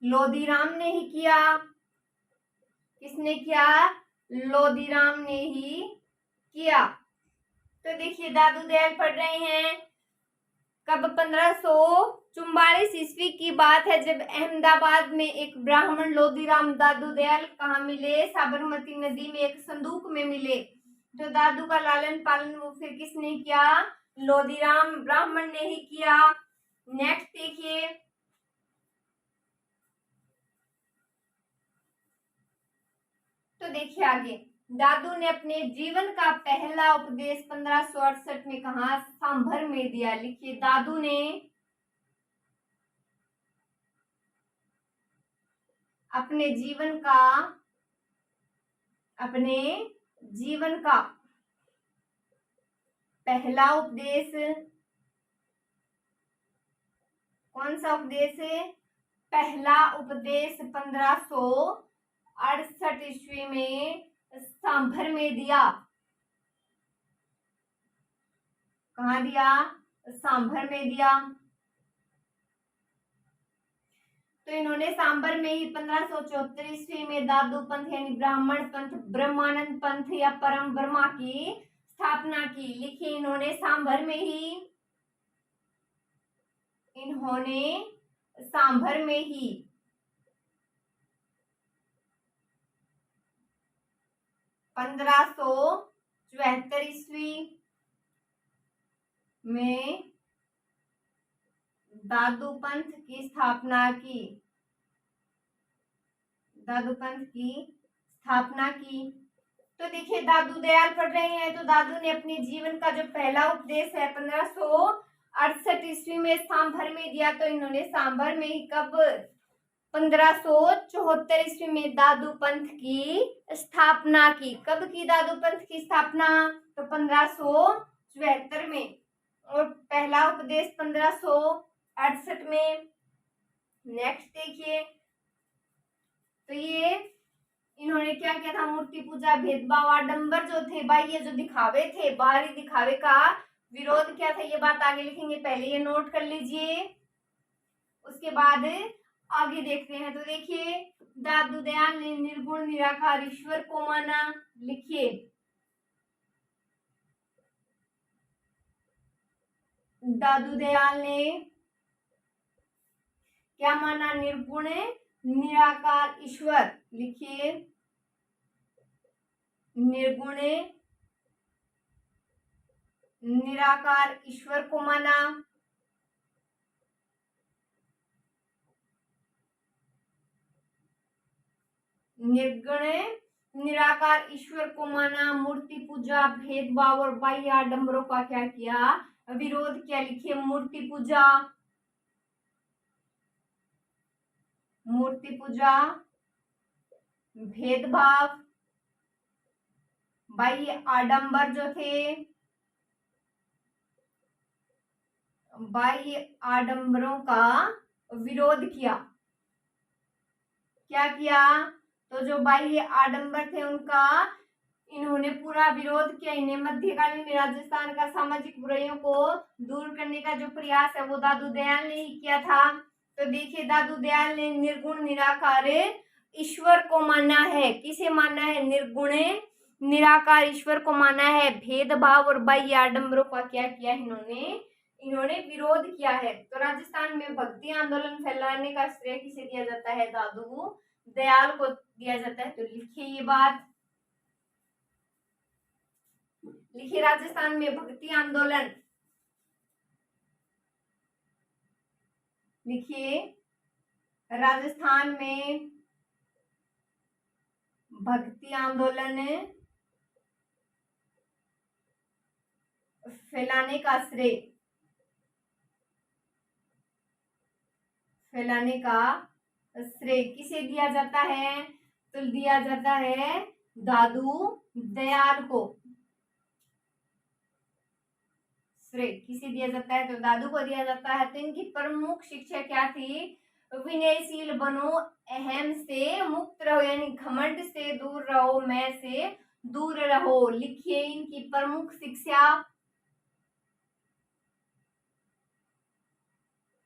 लोदीराम ने ही किया। किसने किया, लोदीराम ने ही किया। तो देखिए दादू दयाल पढ़ रहे हैं कब, 1544 ईस्वी की बात है, जब अहमदाबाद में एक ब्राह्मण लोदीराम दादू दयाल कहाँ मिले, साबरमती नदी में एक संदूक में मिले। तो दादू का लालन पालन वो फिर किसने किया, लोदीराम ब्राह्मण ने ही किया। नेक्स्ट देखिए, तो देखिए आगे, दादू ने अपने जीवन का पहला उपदेश 1568 में कहा, सांभर में दिया। लिखिए दादू ने अपने जीवन का पहला उपदेश, कौन सा उपदेश है, पहला उपदेश 1568 ईस्वी में सांभर में दिया। कहाँ दिया? सांभर में दिया। तो इन्होंने सांभर में ही 1574 ईस्वी में दादू पंथ यानी ब्राह्मण पंथ, ब्रह्मानंद पंथ या परम ब्रह्मा की स्थापना की। लिखिए, इन्होंने सांभर में ही 1574 ईस्वी में दादू पंथ की स्थापना की। दादू पंथ की स्थापना की। तो देखिए, दादू दयाल पढ़ रहे हैं, तो दादू ने अपने जीवन का जो पहला उपदेश है 1568 ईस्वी में सांभर में दिया। तो इन्होंने सांभर में ही कब? 1574 ईस्वी में दादू पंथ की स्थापना की। कब की दादू पंथ की स्थापना? तो 1574 में। और पहला उपदेश 1568 में। नेक्स्ट देखिए, तो ये इन्होंने क्या किया था? मूर्ति पूजा, भेदभाव, आडंबर जो थे भाई, ये जो दिखावे थे, बाहरी दिखावे का विरोध क्या था, ये बात आगे लिखेंगे। पहले ये नोट कर लीजिए, उसके बाद आगे देखते हैं। तो देखिए, दादू दयाल ने निर्गुण निराकार ईश्वर को माना। लिखिए, दादू दयाल ने क्या माना? निर्गुण निराकार ईश्वर। लिखिए, निर्गुण निराकार ईश्वर को माना। निर्गुण निराकार ईश्वर को माना। मूर्ति पूजा, भेदभाव और बाह्य आडंबरों का क्या किया? विरोध किया। लिखिए, मूर्ति पूजा, मूर्ति पूजा, भेदभाव, बाह्य आडंबर जो थे, बाह्य आडंबरों का विरोध किया। क्या किया? तो जो बाह्य आडंबर थे उनका इन्होंने पूरा विरोध किया। इन्हें मध्यकालीन में राजस्थान का सामाजिक बुराइयों को दूर करने का जो प्रयास है वो दादू दयाल ने ही किया था। तो देखिए, दादू दयाल ने निर्गुण निराकार ईश्वर को माना है। किसे माना है? निर्गुण निराकार ईश्वर को माना है। भेदभाव और बाह्य आडंबरों का क्या किया? इन्होंने विरोध किया है। तो राजस्थान में भक्ति आंदोलन फैलाने का श्रेय किसे दिया जाता है? दादू दयाल को दिया जाता है। तो लिखिए ये बात, लिखिए, राजस्थान में भक्ति आंदोलन, लिखिए, राजस्थान में भक्ति आंदोलन फैलाने का श्रेय, फैलाने का श्रेय किसे दिया जाता है? तो दिया जाता है दादू दयाल को। श्रेय किसे दिया जाता है? तो दादू को दिया जाता है। तो इनकी प्रमुख शिक्षा क्या थी? विनयशील बनो, अहम से मुक्त रहो, यानी घमंड से दूर रहो, मैं से दूर रहो। लिखिए, इनकी प्रमुख शिक्षा,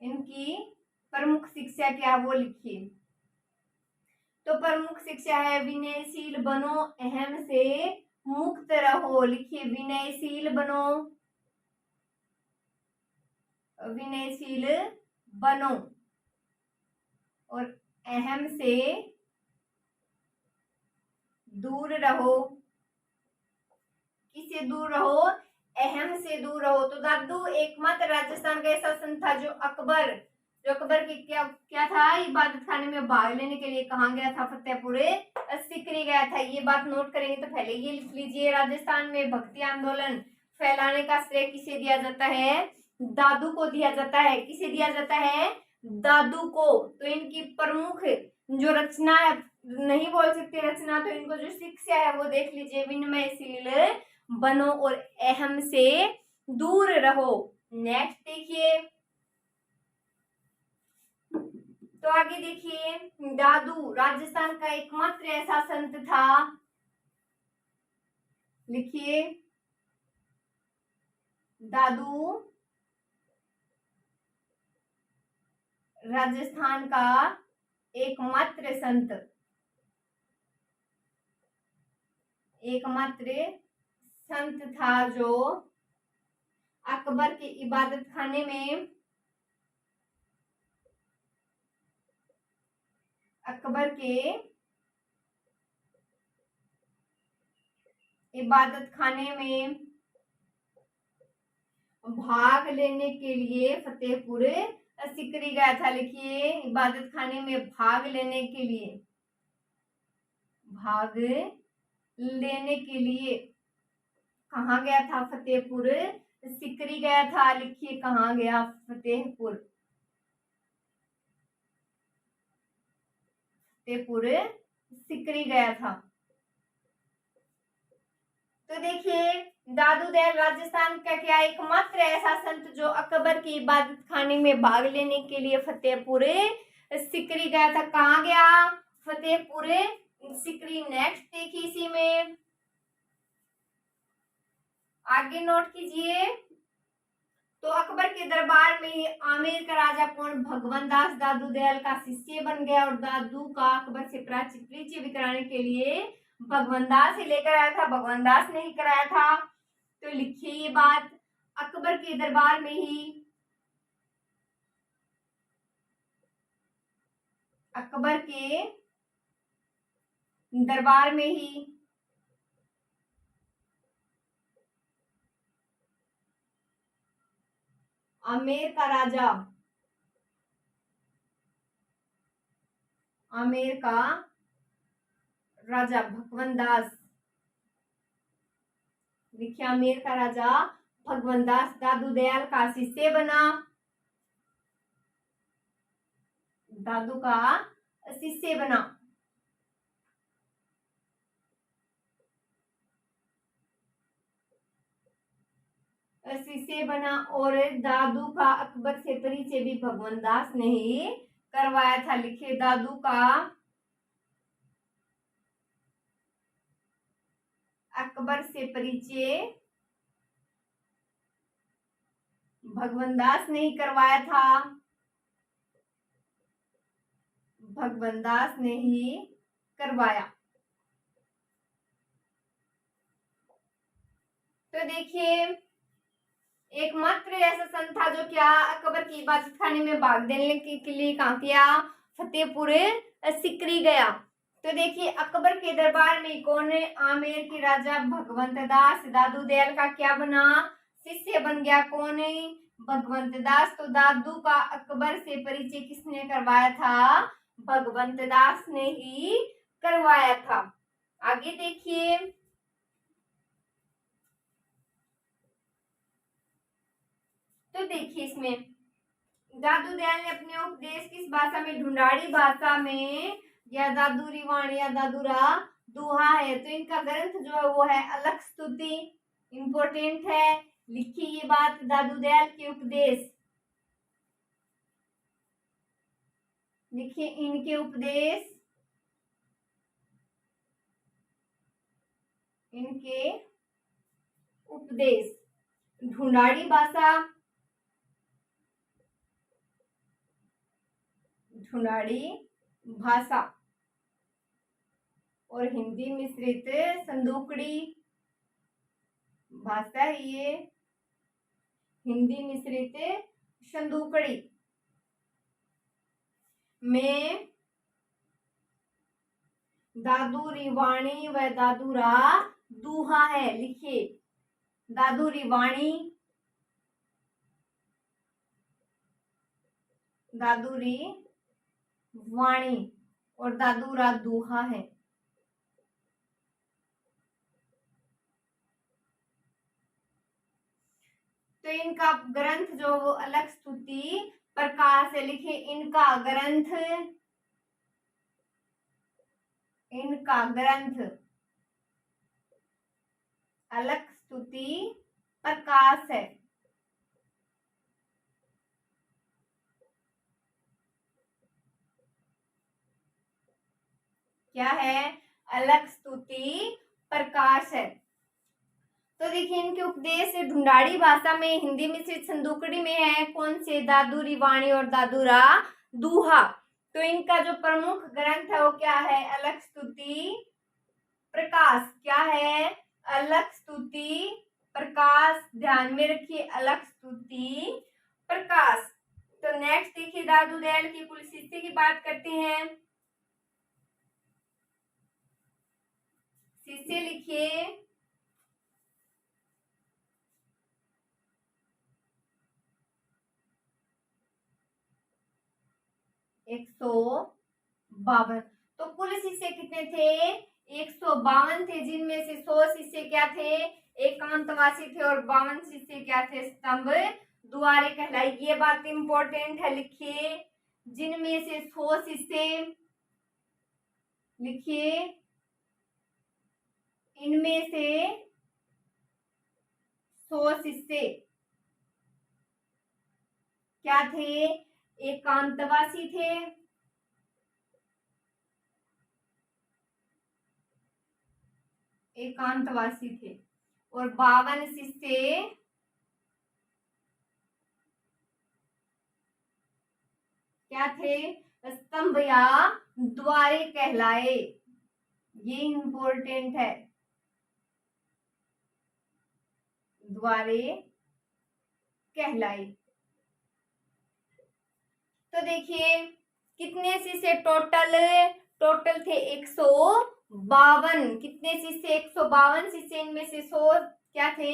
इनकी प्रमुख शिक्षा क्या, वो लिखिए। तो प्रमुख शिक्षा है विनयशील बनो, अहम से मुक्त रहो। लिखिए, विनयशील बनो, विनयशील बनो और अहम से दूर रहो। किससे दूर रहो? अहम से दूर रहो। तो दादू एकमात्र राजस्थान का ऐसा संत था जो अकबर की क्या था? इबादत खाने में भाग लेने के लिए कहाँ गया था? फतेहपुर सीकरी गया था। ये बात नोट करेंगे तो पहले ये लिख लीजिए, राजस्थान में भक्ति आंदोलन फैलाने का श्रेय किसे दिया जाता है? दादू को दिया जाता है। किसे दिया जाता है? दादू को। तो इनकी प्रमुख जो रचना है, नहीं बोल सकते रचना, तो इनको जो शिक्षा है वो देख लीजिए, विनम्रशील बनो और अहम से दूर रहो। नेक्स्ट देखिए, तो आगे देखिए, दादू राजस्थान का एकमात्र ऐसा संत था लिखिए दादू राजस्थान का एकमात्र संत था जो अकबर के इबादत खाने में भाग लेने के लिए फतेहपुर सीकरी गया था। लिखिए इबादत खाने में भाग लेने के लिए कहाँ गया था? फतेहपुर सीकरी गया था। लिखिए कहाँ गया? फतेहपुर सीकरी गया था। तो देखिए दादू दयाल राजस्थान का क्या एकमात्र ऐसा संत जो अकबर की इबादत खाने में भाग लेने के लिए फतेहपुर सीकरी गया था। कहाँ गया? फतेहपुर सीकरी। नेक्स्ट देखिए इसी में आगे नोट कीजिए। तो अकबर के दरबार में आमेर का राजा कौन? भगवान दास दादू दयाल का शिष्य बन गया और दादू का अकबर से परिचय भी कराने के लिए भगवान दास ही लेकर आया था, भगवान दास ने ही कराया था। तो लिखिए ये बात, अकबर के दरबार में ही आमेर का राजा भगवान दास, लिखिए आमेर का राजा भगवान दास दादू दयाल का शिष्य बना, दादू का शिष्य बना। और दादू का अकबर से परिचय भी भगवान दास ने ही करवाया था। लिखिए दादू का अकबर से परिचय भगवान दास ने ही करवाया था, भगवान दास ने ही करवाया। तो देखिए एकमात्र ऐसा संत था जो क्या अकबर की इबादत खाने में भाग लेने के लिए कहाँ किया? फतेहपुर सीकरी गया। तो देखिए अकबर के दरबार में कौन है? आमेर के राजा भगवंत दास दादू दयाल का क्या बना? शिष्य बन गया। कौन है? भगवंत दास। तो दादू का अकबर से परिचय किसने करवाया था? भगवंत दास ने ही करवाया था। आगे देखिए तो देखिए इसमें दादू दयाल ने अपने उपदेश किस भाषा में? ढूंढाड़ी भाषा में, या दादूरी वाणी या दादूरा दोहा है। तो इनका ग्रंथ जो है वो है अलख स्तुति, इंपोर्टेंट है। लिखिए ये बात, दादू दयाल के उपदेश, लिखिए इनके उपदेश ढूंढाड़ी भाषा और हिंदी मिश्रित संदूकड़ी भाषा है ये, हिंदी मिश्रित संदूकड़ी में दादूरी वाणी व दादूरा दूहा है। लिखिए दादूरी वाणी, दादूरी वाणी और दादूरा दूहा है। तो इनका ग्रंथ जो वो अलख स्तुति प्रकाश है। लिखिए इनका ग्रंथ अलख स्तुति प्रकाश है। क्या है? अलख स्तुति प्रकाश है। तो देखिए इनके उपदेश ढूंढाड़ी भाषा में, हिंदी में से संदूकड़ी में है कौन से, दादू रिवाणी और दादूरा दूहा। तो इनका जो प्रमुख ग्रंथ है वो क्या है, अलख स्तुति प्रकाश। क्या है, अलख स्तुति प्रकाश। ध्यान में रखिए, अलख स्तुति प्रकाश। तो नेक्स्ट देखिए दादू दयाल की कुल शिष्य की बात करते हैं। शिष्य लिखिए 152। तो कुल शिष्य कितने थे, 152 थे, जिनमें से 100 शिष्य क्या थे, एकांतवासी थे, और 52 शिष्य क्या थे, स्तंभ द्वारे कहलाए। ये बात इंपॉर्टेंट है, लिखिए जिनमें से 100 शिष्य, लिखिए इनमें से 100 शिष्य क्या थे, एकांतवासी थे, एकांतवासी थे, और 52 शिष्य क्या थे, स्तंभ या द्वारे कहलाए। ये इंपॉर्टेंट है, द्वारे कहलाए। तो देखिए कितने शिष्य टोटल, टोटल थे 152। कितने शिष्य, 152 शिष्य, इनमें से 100 क्या थे,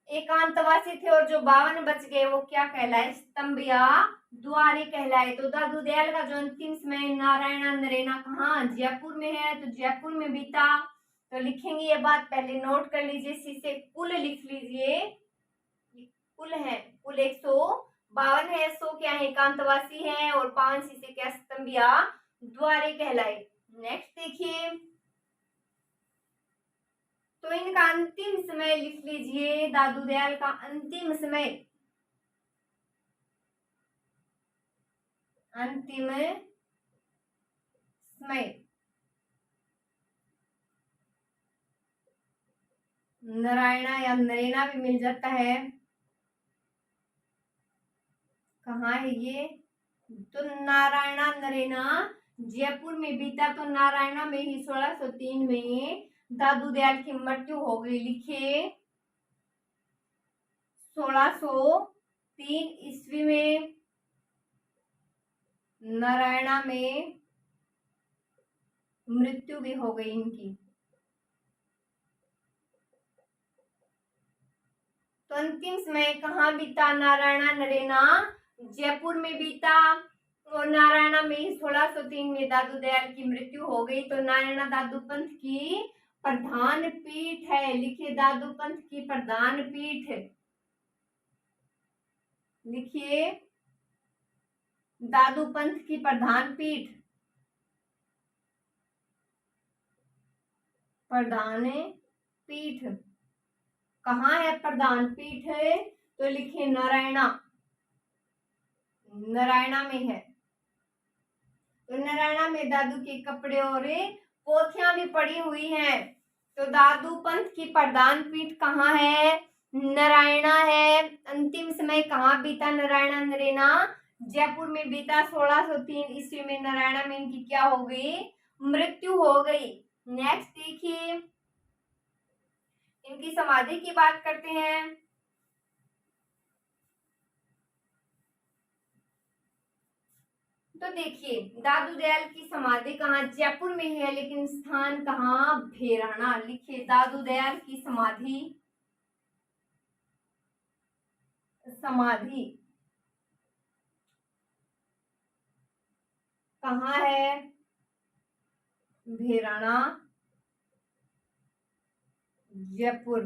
एकांतवासी थे, और जो 52 बच गए वो क्या कहलाए, स्तंभ या द्वारे कहलाए। तो दादू दयाल का जो अंतिम समय नारायणा नरेना कहाँ, जयपुर में है, तो जयपुर में बीता। तो लिखेंगे ये बात, पहले नोट कर लीजिए, शिष्य कुल लिख लीजिए, कुल है, कुल 152 है, 100 क्या है, एकांतवासी है, और 5 शिष्य क्या, स्तंभ या द्वारे कहलाए। नेक्स्ट देखिए, तो इनका अंतिम समय लिख लीजिए, दादू दयाल का अंतिम समय, अंतिम समय नारायणा या नरेना भी मिल जाता है, कहाँ है ये, तो नारायणा नरेना जयपुर में बीता। तो नारायणा में ही 1603 में दादू दयाल की मृत्यु हो गई। लिखिए 1603 ईस्वी में नारायणा में मृत्यु भी हो गई इनकी। तो अंतिम समय कहाँ बीता नारायणा नरेना, जयपुर में बीता, और नारायणा में ही 1603 में दादू दयाल की मृत्यु हो गई। तो नारायणा दादू पंथ की प्रधान पीठ है। लिखिए दादू पंथ की प्रधान पीठ, लिखिए दादू पंथ की प्रधान पीठ, प्रधान पीठ कहाँ है, प्रधान पीठ है, तो लिखिए नारायणा, नारायणा में है। तो नारायणा में दादू के कपड़े और पोथियां भी पड़ी हुई हैं। तो दादू पंथ की प्रधान पीठ कहाँ है, नारायणा है। अंतिम समय कहाँ बीता नारायणा नरेना, जयपुर में बीता। 1603 ईस्वी में नारायणा में इनकी क्या हो गई, मृत्यु हो गई। नेक्स्ट देखिए इनकी समाधि की बात करते हैं। तो देखिए दादू दयाल की समाधि कहाँ, जयपुर में है, लेकिन स्थान कहाँ, भेराना। लिखिए दादू दयाल की समाधि, समाधि कहाँ है, भेराना, जयपुर।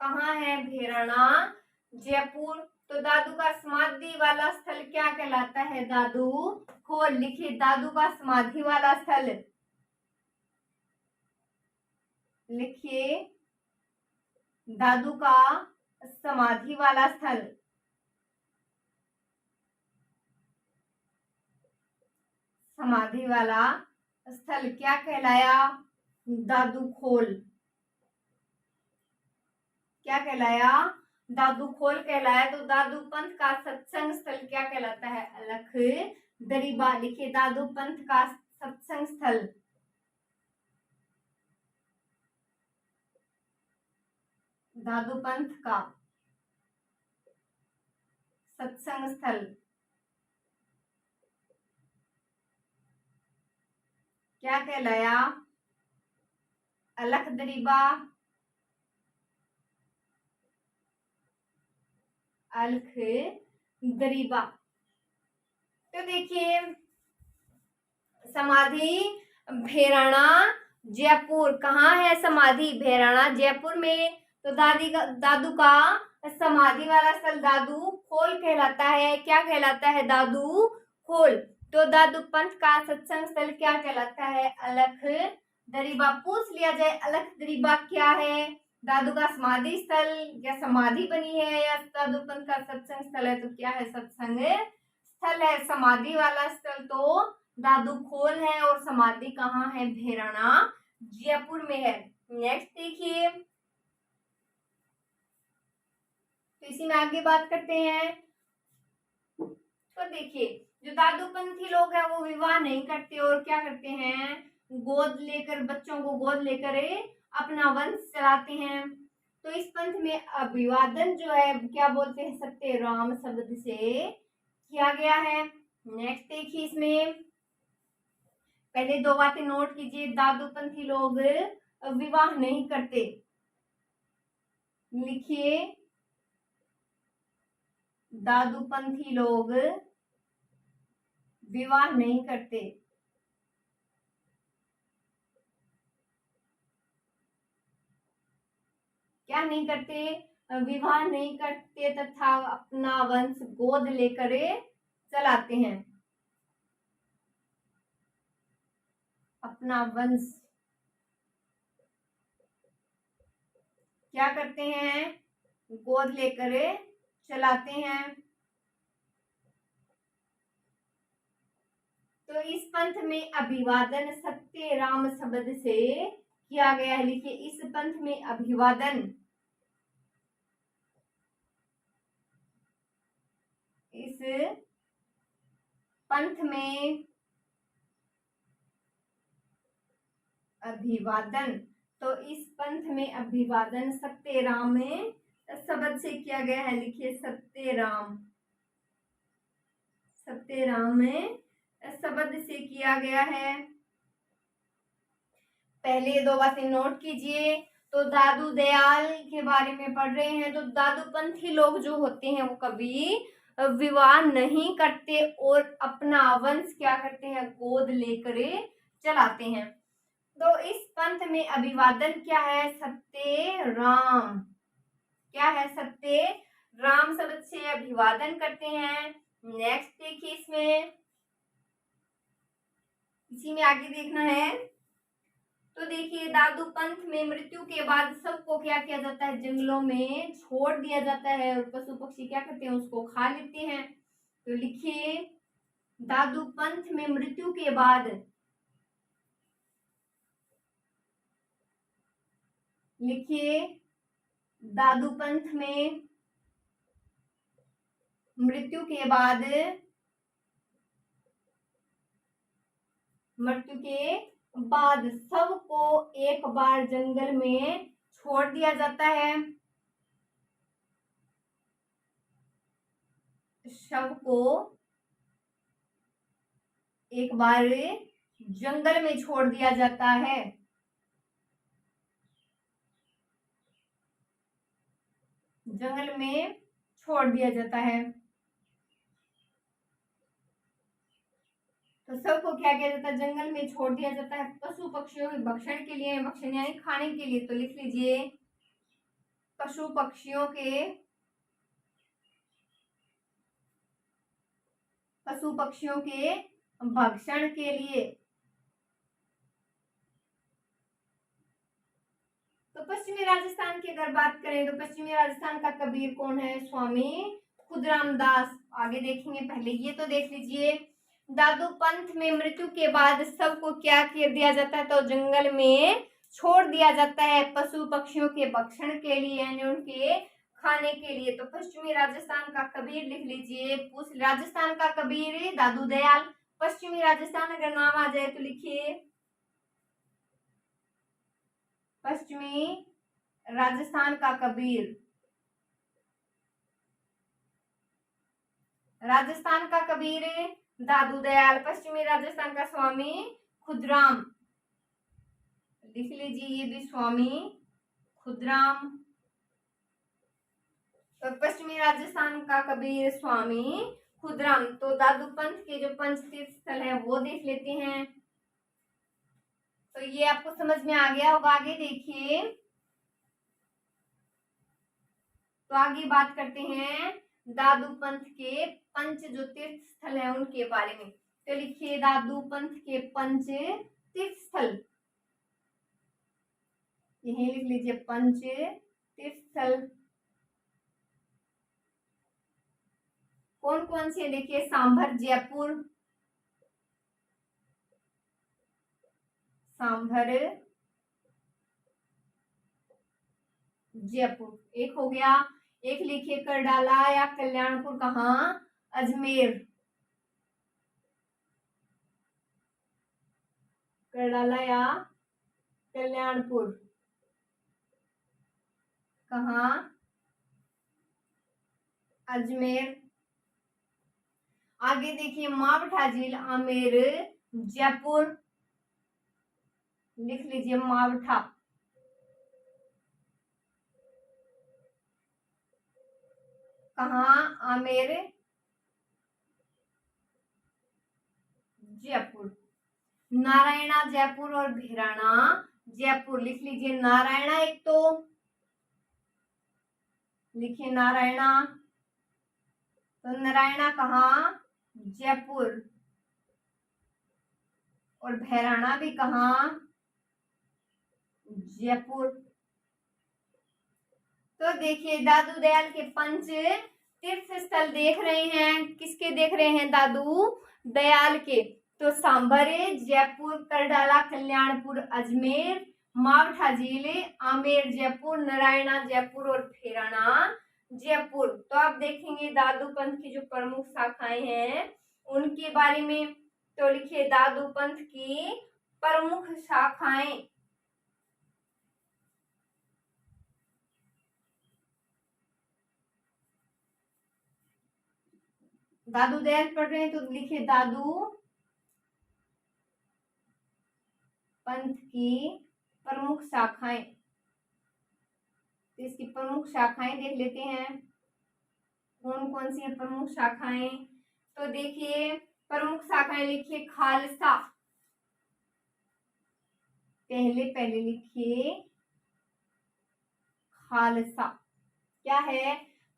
कहाँ है, भेराना, जयपुर। तो दादू का समाधि वाला स्थल क्या कहलाता है, दादू खोल। लिखिए दादू का समाधि वाला स्थल, लिखिए दादू का समाधि वाला स्थल, समाधि वाला स्थल क्या कहलाया, दादू खोल क्या कहलाया? दादू खोल कहलाया। तो दादू पंथ का सत्संग स्थल क्या कहलाता है? अलख दरीबा। लिखिए दादू पंथ का सत्संग स्थल, दादू पंथ का सत्संग स्थल क्या कहलाया? अलख दरीबा, अलख दरीबा। तो देखिए समाधि भैराणा जयपुर, कहाँ है समाधि? भैराणा जयपुर में। तो दादू का समाधि वाला स्थल दादू खोल कहलाता है। क्या कहलाता है? दादू खोल। तो दादू पंथ का सत्संग स्थल क्या कहलाता है? अलख दरीबा। पूछ लिया जाए अलख दरीबा क्या है? दादू का समाधि स्थल या समाधि बनी है या दादू पंथ का सत्संग स्थल है? तो क्या है? सत्संग स्थल है। समाधि वाला स्थल तो दादू खोल है और समाधि कहाँ है? भैराणा जयपुर में है। नेक्स्ट देखिए, तो इसी में आगे बात करते हैं। तो देखिए जो दादूपंथी लोग हैं वो विवाह नहीं करते और क्या करते हैं? गोद लेकर, बच्चों को गोद लेकर अपना वंश चलाते हैं। तो इस पंथ में अभिवादन जो है क्या बोलते हैं? सत्य राम शब्द से किया गया है। नेक्स्ट देखिए, इसमें पहले दो बातें नोट कीजिए। दादूपंथी लोग विवाह नहीं करते। लिखिए दादूपंथी लोग विवाह नहीं करते। क्या नहीं करते? विवाह नहीं करते तथा अपना वंश गोद लेकर चलाते हैं। अपना वंश क्या करते हैं? गोद लेकर चलाते हैं। तो इस पंथ में अभिवादन सत्य राम शब्द से किया गया है। लिखिए इस पंथ में अभिवादन, इस पंथ में अभिवादन, तो इस पंथ में अभिवादन सत्य राम शब्द से किया गया है। लिखिए सत्य राम, सत्य राम शब्द से किया गया है। पहले दो बातें नोट कीजिए। तो दादू दयाल के बारे में पढ़ रहे हैं। तो दादूपंथी लोग जो होते हैं वो कभी विवाह नहीं करते और अपना वंश क्या करते हैं? गोद लेकर चलाते हैं। तो इस पंथ में अभिवादन क्या है? सत्य राम। क्या है? सत्य राम शब्द से अभिवादन करते हैं। नेक्स्ट देखिए, इसमें इसी में आगे देखना है। तो देखिए दादू पंथ में मृत्यु के बाद सबको क्या किया जाता है? जंगलों में छोड़ दिया जाता है और पशु पक्षी क्या करते हैं? उसको खा लेते हैं। तो लिखिए दादू पंथ में मृत्यु के बाद, लिखिए दादू पंथ में मृत्यु के बाद, मृत्यु के बाद सबको एक बार जंगल में छोड़ दिया जाता है। शव को एक बार जंगल में छोड़ दिया जाता है। जंगल में छोड़ दिया जाता है। तो सबको क्या किया जाता है? जंगल में छोड़ दिया जाता है पशु पक्षियों के भक्षण के लिए, भक्षण यानी खाने के लिए। तो लिख लीजिए पशु पक्षियों के, पशु पक्षियों के भक्षण के लिए। तो पश्चिमी राजस्थान की अगर बात करें तो पश्चिमी राजस्थान का कबीर कौन है? स्वामी खुदराम दास। आगे देखेंगे, पहले ये तो देख लीजिए। दादू पंथ में मृत्यु के बाद सबको क्या कर दिया जाता है? तो जंगल में छोड़ दिया जाता है पशु पक्षियों के भक्षण के लिए यानी उनके खाने के लिए। तो पश्चिमी राजस्थान का कबीर लिख लीजिए। राजस्थान का कबीर दादू दयाल। पश्चिमी राजस्थान अगर नाम आ जाए तो लिखिए पश्चिमी राजस्थान का कबीर। राजस्थान का कबीर दादू दयाल। पश्चिमी राजस्थान का स्वामी खुदराम। लिख लीजिए ये भी स्वामी खुदराम। तो पश्चिमी राजस्थान का कबीर स्वामी खुदराम। तो दादू पंथ के जो पंच तीर्थ स्थल है वो देख लेते हैं। तो ये आपको समझ में आ गया होगा। आगे देखिए, तो आगे बात करते हैं दादू पंथ के पंच जो तीर्थ स्थल है उनके बारे में। तो लिखिए दादू पंथ के पंच तीर्थ स्थल। यही लिख लीजिए पंच तीर्थ स्थल। कौन कौन से देखिए, सांभर जयपुर, सांभर जयपुर एक हो गया। एक लिखिए करडाला या कल्याणपुर कहाँ, अजमेर। करडाला या कल्याणपुर कहाँ, अजमेर। आगे देखिए मावठा झील आमेर जयपुर। लिख लीजिए मावठा। कहाँ, आमेर जयपुर। नारायणा जयपुर और भैराणा जयपुर। लिख लीजिए नारायणा एक तो, लिखिए नारायणा। तो नारायणा कहाँ, जयपुर। और भैराणा भी कहाँ, जयपुर। तो देखिए दादू दयाल के पंच तीर्थ स्थल देख रहे हैं। किसके देख रहे हैं, दादू दयाल के। तो सांभर जयपुर, करडाला कल्याणपुर अजमेर, मावठा झील आमेर जयपुर, नारायणा जयपुर और भैराणा जयपुर। तो आप देखेंगे दादू पंथ की जो प्रमुख शाखाएं हैं उनके बारे में। तो लिखिए दादू पंथ की प्रमुख शाखाएं। दादू दयाल पढ़ रहे हैं तो लिखिए दादू पंथ की प्रमुख शाखाएं। तो इसकी प्रमुख शाखाएं देख लेते हैं कौन कौन सी है प्रमुख शाखाएं। तो देखिए प्रमुख शाखाएं लिखिए खालसा। पहले लिखिए खालसा। क्या है,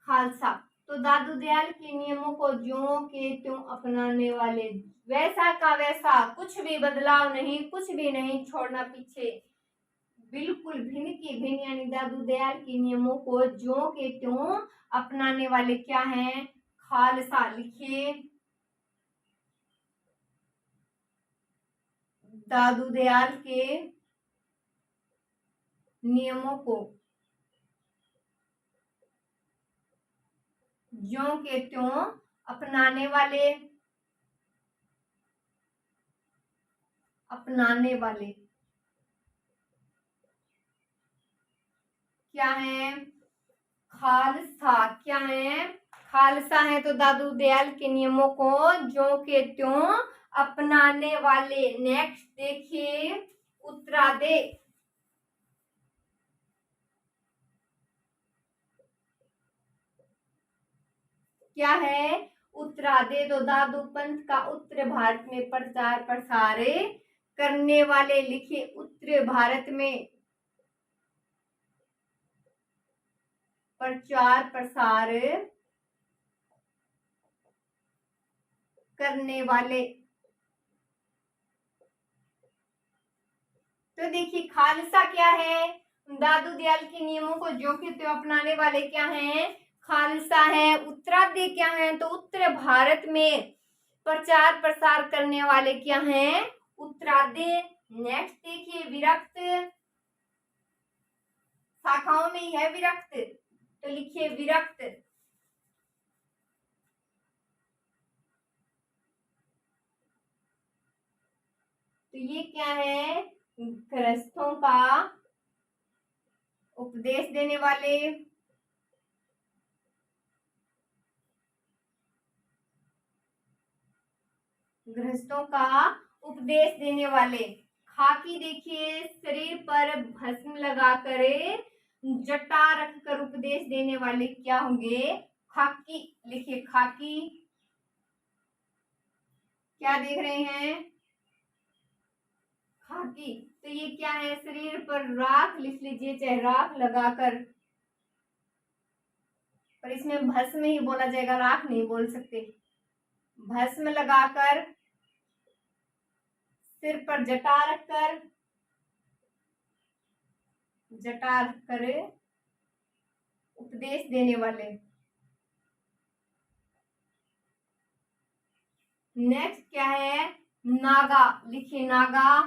खालसा। तो दादू दयाल के नियमों को ज्यों के त्यों अपनाने वाले, वैसा का वैसा, कुछ भी बदलाव नहीं, कुछ भी नहीं छोड़ना पीछे, बिल्कुल भिन्न की भिन्न, यानी दादू दयाल के नियमों को ज्यों के त्यों अपनाने वाले क्या हैं, खालसा। लिखिए दादू दयाल के नियमों को ज्यों के त्यों अपनाने वाले क्या है, खालसा। क्या है, खालसा है। तो दादू दयाल के नियमों को ज्यों के त्यों अपनाने वाले। नेक्स्ट देखिए उत्तरादे। क्या है, उत्तरादे। तो दादू पंथ का उत्तर भारत में प्रचार प्रसार करने वाले। लिखिए उत्तर भारत में प्रचार प्रसार करने वाले। तो देखिए खालसा क्या है, दादू दयाल के नियमों को ज्यों के त्यों अपनाने वाले क्या हैं, खालसा है। उत्तरादे क्या है, तो उत्तर भारत में प्रचार प्रसार करने वाले क्या हैं, उत्तरादे। नेक्स्ट देखिए विरक्त। शाखाओं में ही है विरक्त, तो लिखिए विरक्त। तो ये क्या है, गृहस्थों का उपदेश देने वाले, गृहस्थों का उपदेश देने वाले। खाकी देखिए, शरीर पर भस्म लगाकर जटा रखकर उपदेश देने वाले क्या होंगे, खाकी। लिखिए खाकी। क्या देख रहे हैं, खाकी। तो ये क्या है, शरीर पर राख, लिख लीजिए चाहे राख लगाकर, पर इसमें भस्म ही बोला जाएगा, राख नहीं बोल सकते। भस्म लगाकर, सिर पर जटा रखकर, जटा रखकर उपदेश देने वाले। नेक्स्ट क्या है, नागा। लिखिए नागा।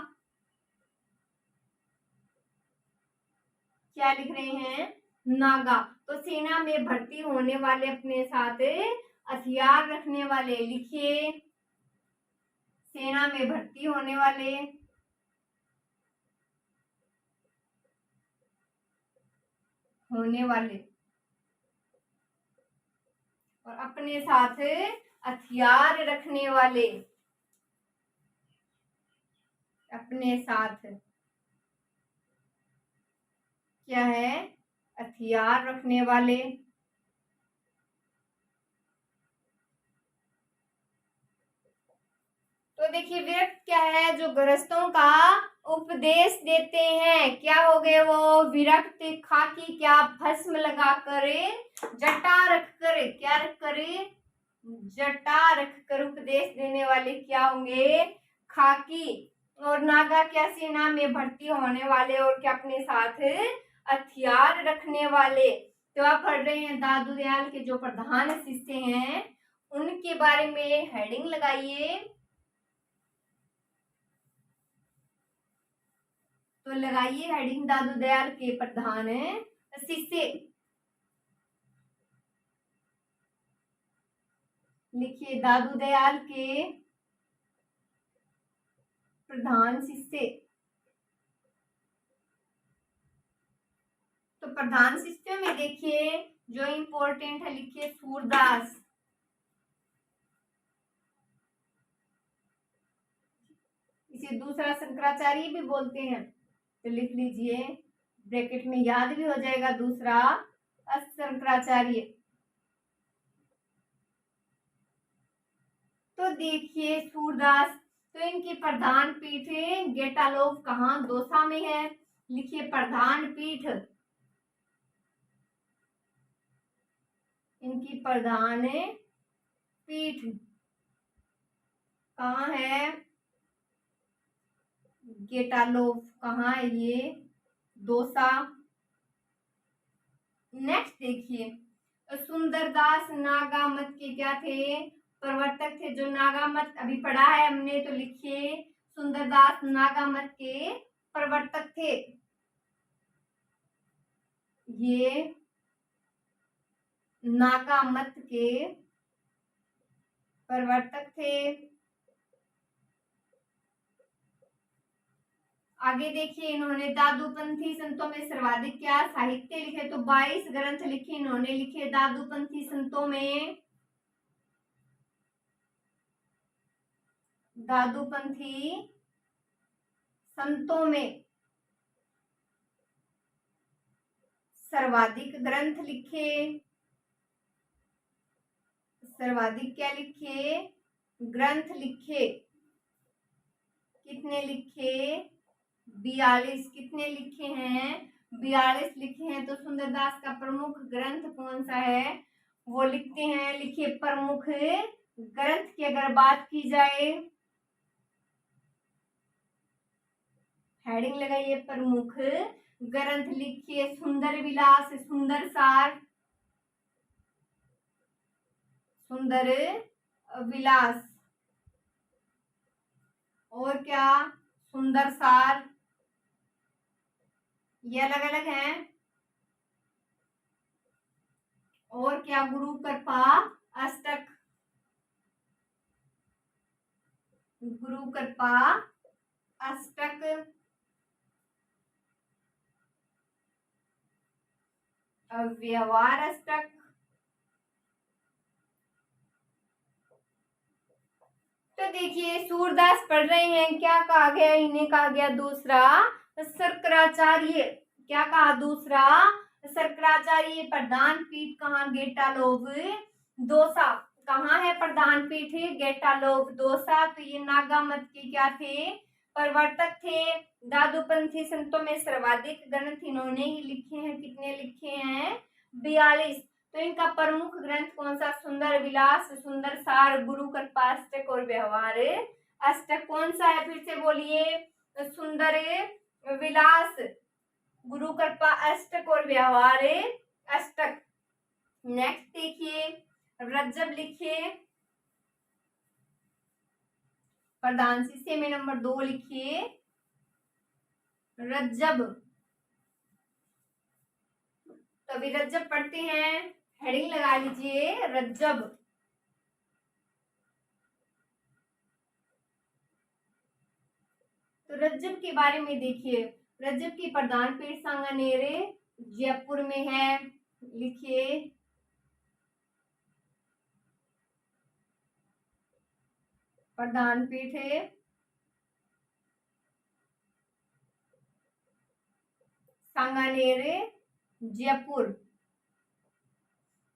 क्या लिख रहे हैं, नागा। तो सेना में भर्ती होने वाले, अपने साथ हथियार रखने वाले। लिखिए सेना में भर्ती होने वाले, और अपने साथ हथियार रखने वाले, अपने साथ क्या है, हथियार रखने वाले। तो देखिए विरक्त क्या है, जो गृहस्थों का उपदेश देते हैं, क्या हो गए वो विरक्त। खाकी क्या, भस्म लगाकर, जटा रखकर, क्या रखकर, जटा रखकर उपदेश देने वाले क्या होंगे, खाकी। और नागा क्या, सेना में भर्ती होने वाले, और क्या अपने साथ हथियार रखने वाले। तो आप पढ़ रहे हैं दादू दयाल के जो प्रधान शिष्य हैं उनके बारे में हेडिंग लगाइए। तो लगाइए हेडिंग दादू दयाल के प्रधान शिष्य। लिखिए दादू दयाल के प्रधान शिष्य। तो प्रधान शिष्यों में देखिए जो इंपॉर्टेंट है, लिखिए सूरदास। इसे दूसरा शंकराचार्य भी बोलते हैं, तो लिख लीजिए, ब्रैकेट में याद भी हो जाएगा, दूसरा शंकराचार्य। तो देखिए सूरदास, तो इनकी प्रधान पीठ गेटालोव कहाँ, दौसा में है। लिखिए प्रधान पीठ, इनकी प्रधान पीठ कहाँ है, गेटालोव कहाँ है ये, दौसा। नेक्स्ट देखिए, सुंदरदास नागा मत के क्या थे, प्रवर्तक थे। जो नागा मत अभी पढ़ा है हमने, तो लिखिए सुंदरदास नागा मत के प्रवर्तक थे। ये नागा मत के प्रवर्तक थे। आगे देखिए, इन्होंने दादूपंथी संतों में सर्वाधिक क्या साहित्य लिखे, तो 22 ग्रंथ लिखे इन्होंने। लिखे दादूपंथी संतों में, दादूपंथी संतों में सर्वाधिक ग्रंथ लिखे, सर्वाधिक क्या लिखे, ग्रंथ लिखे। कितने लिखे, 42। कितने लिखे हैं, 42 लिखे हैं। तो सुंदरदास का प्रमुख ग्रंथ कौन सा है, वो लिखते हैं। लिखिए प्रमुख ग्रंथ की अगर बात की जाए, हेडिंग लगाइए प्रमुख ग्रंथ। लिखिए सुंदर विलास, सुंदर सार, सुंदर विलास, और क्या, सुंदर सार। ये अलग अलग हैं। और क्या, गुरु कृपा अष्टक, गुरु कृपा अष्टक, व्यवहार अष्टक, तो देखिए सूरदास पढ़ रहे हैं, क्या कहा गया, इन्हें कहा गया दूसरा शंकराचार्य। क्या कहा दूसरा शंकराचार्य। प्रधान पीठ कहाँ, गेटालोग दोसा। कहाँ है प्रधान पीठ, गेटालोग दोसा। तो ये नागा मत के क्या थे, प्रवर्तक थे। दादूपंथी संतों में सर्वाधिक ग्रंथ इन्होंने ही लिखे हैं। कितने लिखे हैं, 42। तो इनका प्रमुख ग्रंथ कौन सा, सुंदर विलास, सुंदर सार, गुरु कृपा अष्टक और व्यवहार अष्टक। कौन सा है, फिर से बोलिए, सुंदर विलास, गुरु कृपा अष्टक और व्यवहार अष्टक। नेक्स्ट देखिए, रज्जब लिखिए, प्रधान शिष्य में नंबर 2 लिखिए रज्जब। तो अभी रज्जब पढ़ते हैं, हेडिंग लगा लीजिए रज्जब। तो रज्जब के बारे में देखिए, रज्जब की प्रधान पीठ सांगानेर जयपुर में है। लिखिए प्रधान पीठ है सांगानेर जयपुर।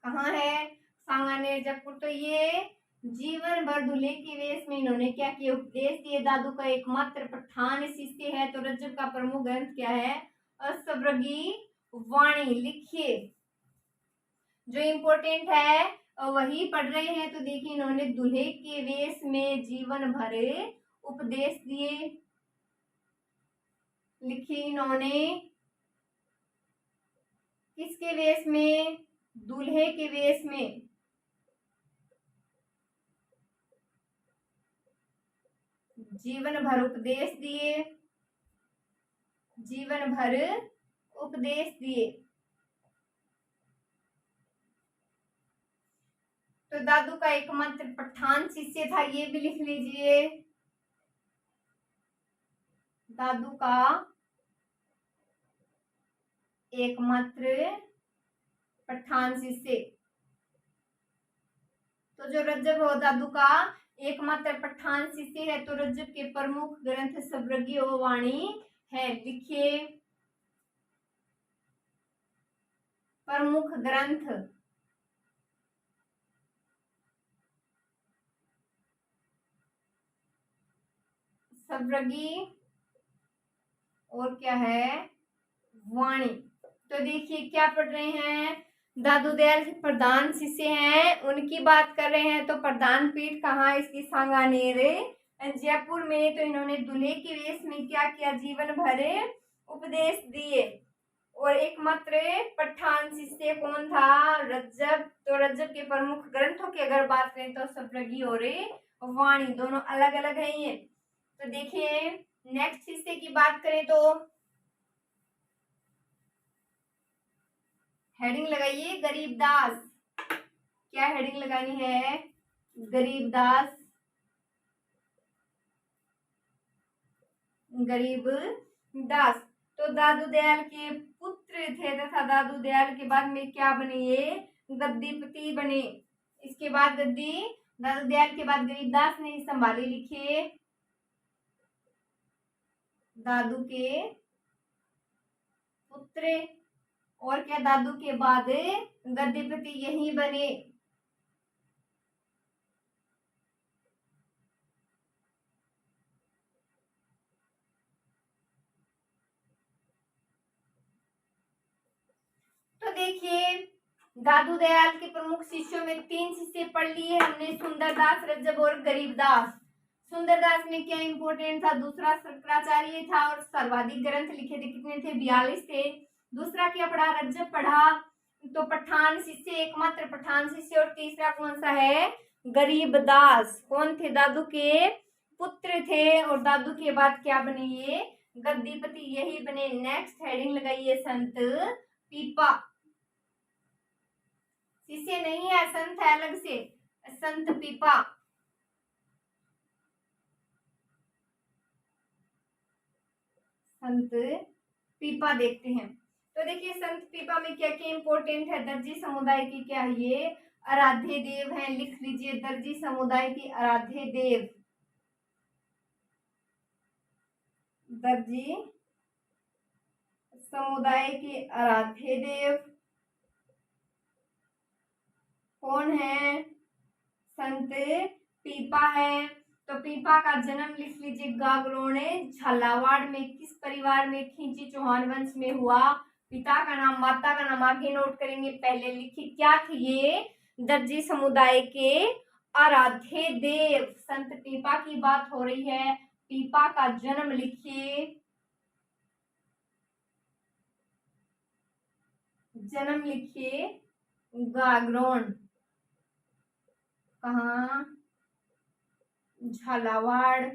कहाँ है, सांगानेर जयपुर। तो ये जीवन भर दूल्हे के वेश में इन्होंने क्या किया, उपदेश दिए। दादू का एकमात्र पठान शिष्य है। तो रज्जब का प्रमुख ग्रंथ क्या है, अष्टभृंगी वाणी। लिखिए, जो इम्पोर्टेंट है वही पढ़ रहे हैं। तो देखिए, इन्होंने दूल्हे के वेश में जीवन भर उपदेश दिए। लिखिए, इन्होंने किसके वेश में, दूल्हे के वेश में जीवन भर उपदेश दिए, जीवन भर उपदेश दिए। तो दादू का एकमात्र पठान शिष्य था, ये भी लिख लीजिए, दादू का एकमात्र पठान शिष्य। तो जो रज्जब हो दादू का एकमात्र पठान शिष्य है। तो रज्जब के प्रमुख ग्रंथ अष्टभृंगी वाणी है। लिखिए प्रमुख ग्रंथ, अष्टभृंगी और क्या है, वाणी। तो देखिए क्या पढ़ रहे हैं, दादू दयाल के प्रधान शिष्य हैं, उनकी बात कर रहे हैं। तो प्रधान पीठ कहाँ, इसकी सांगानेर जयपुर में। तो इन्होंने दूल्हे के वेश में क्या किया, जीवन भर उपदेश दिए। और एकमात्र पठान शिष्य कौन था, रज्जब। तो रज्जब के प्रमुख ग्रंथों की अगर बात करें तो अष्टभृंगी और वाणी दोनों अलग अलग है ये। तो देखिए नेक्स्ट शिष्य की बात करें तो हेडिंग लगाइए गरीबदास। क्या हेडिंग लगानी है, गरीबदास, गरीबदास। तो दादू दयाल के पुत्र थे तथा दादू दयाल के बाद में क्या बने, ये गद्दीपति बने। इसके बाद गद्दी दादू दयाल के बाद गरीबदास ने संभाली। लिखिए दादू के पुत्र और क्या, दादू के बाद गद्दीपति यही बने। तो देखिए दादू दयाल के प्रमुख शिष्यों में 3 शिष्य पढ़ लिए हमने, सुंदरदास, रज्जब और गरीबदास। सुंदरदास में क्या इंपॉर्टेंट था, दूसरा शंकराचार्य था और सर्वाधिक ग्रंथ लिखे थे। कितने थे, 42 थे। दूसरा क्या पढ़ा, रज्जब पढ़ा। तो पठान शिष्य, एकमात्र पठान शिष्य। और तीसरा कौन सा है, गरीबदास। कौन थे, दादू के पुत्र थे। और दादू के बाद क्या बने, ये गद्दीपति यही बने। नेक्स्ट हेडिंग लगाइए संत पीपा। शिष्य नहीं है, संत है अलग से, संत पीपा। संत पीपा देखते हैं। तो देखिए संत पीपा में क्या क्या इंपॉर्टेंट है, दर्जी समुदाय की क्या है, ये आराध्य देव हैं, लिख लीजिए दर्जी समुदाय की आराध्य देव, दर्जी समुदाय के आराध्य देव कौन है, संत पीपा है। तो पीपा का जन्म लिख लीजिए गागरोने झालावाड़ में, किस परिवार में, खींची चौहान वंश में हुआ। पिता का नाम, माता का नाम आगे नोट करेंगे, पहले लिखिए क्या थे ये, दर्जी समुदाय के आराध्य देव। संत पीपा की बात हो रही है। पीपा का जन्म लिखिए, जन्म लिखिए गागरोन, कहाँ, झालावाड़।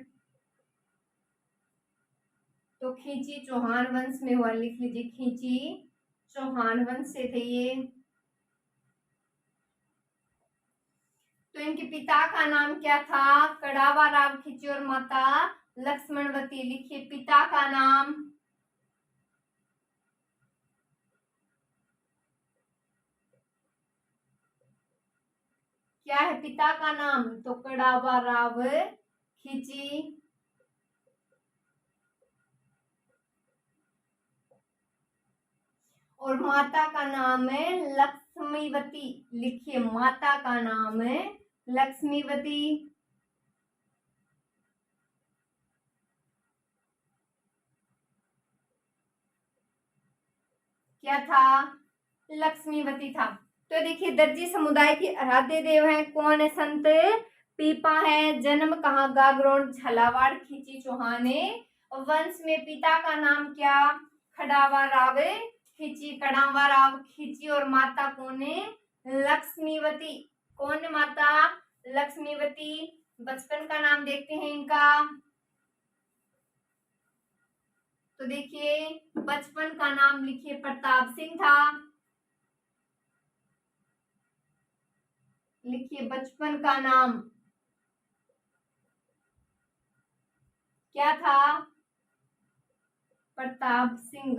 तो खींची चौहान वंश में हुआ, लिख लीजिए खींची चौहान वंश से थे ये। तो इनके पिता का नाम क्या था, कड़ावा राव खींची और माता लक्ष्मणवती। लिखिए पिता का नाम, क्या है पिता का नाम, तो कड़ावा राव खींची और माता का नाम है लक्ष्मीवती। लिखिए माता का नाम है लक्ष्मीवती। क्या था, लक्ष्मीवती था। तो देखिए दर्जी समुदाय के आराध्य देव हैं कौन है, संत पीपा है। जन्म कहाँ, गागरोन झालावाड़ खींची चौहाने वंश में। पिता का नाम क्या, खड़ावा राव खींची, कड़ावा राव खींची और माता कौन है, लक्ष्मीवती। कौन है माता, लक्ष्मीवती। बचपन का नाम देखते हैं इनका। तो देखिए बचपन का नाम लिखिए प्रताप सिंह था। लिखिए बचपन का नाम क्या था, प्रताप सिंह।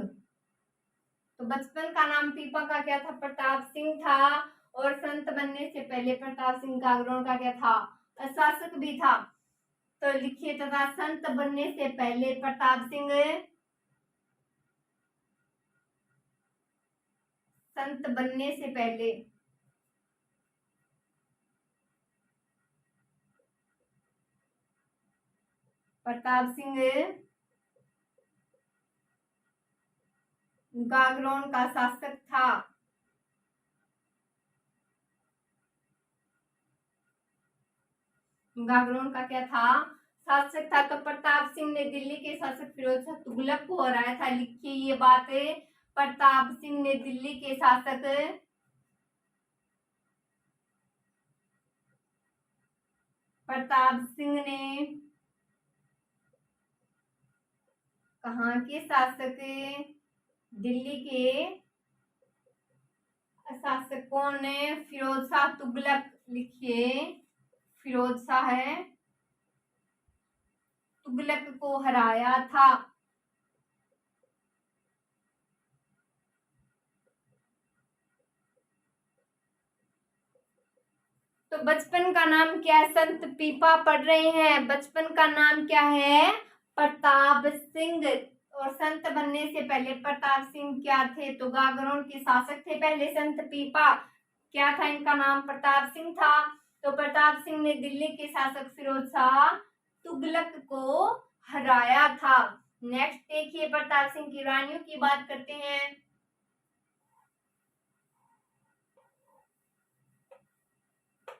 तो बचपन का नाम पीपा का क्या था, प्रताप सिंह था। और संत बनने से पहले प्रताप सिंह गागरोन का क्या था, शासक भी था। तो लिखिए तथा संत बनने से पहले प्रताप सिंह, संत बनने से पहले प्रताप सिंह गागरोन का शासक था। गागरोन का क्या था, शासक था। तो प्रताप सिंह ने दिल्ली के शासक फिरोज शाह तुगलक को हराया था। लिखिए ये बात है, प्रताप सिंह ने दिल्ली के शासक, प्रताप सिंह ने कहाँ के शासक, दिल्ली के शासक कौन है, फिरोज शाह तुगलक। लिखिए फिरोज शाह है तुगलक को हराया था। तो बचपन का नाम क्या है, संत पीपा पढ़ रहे हैं। बचपन का नाम क्या है, प्रताप सिंह। और संत बनने से पहले प्रताप सिंह क्या थे, तो गागरोन के शासक थे पहले संत पीपा। क्या था इनका नाम, प्रताप सिंह था। तो प्रताप सिंह ने दिल्ली के शासक फिरोज शाह तुगलक को हराया था। नेक्स्ट देखिए प्रताप सिंह की रानियों की बात करते हैं।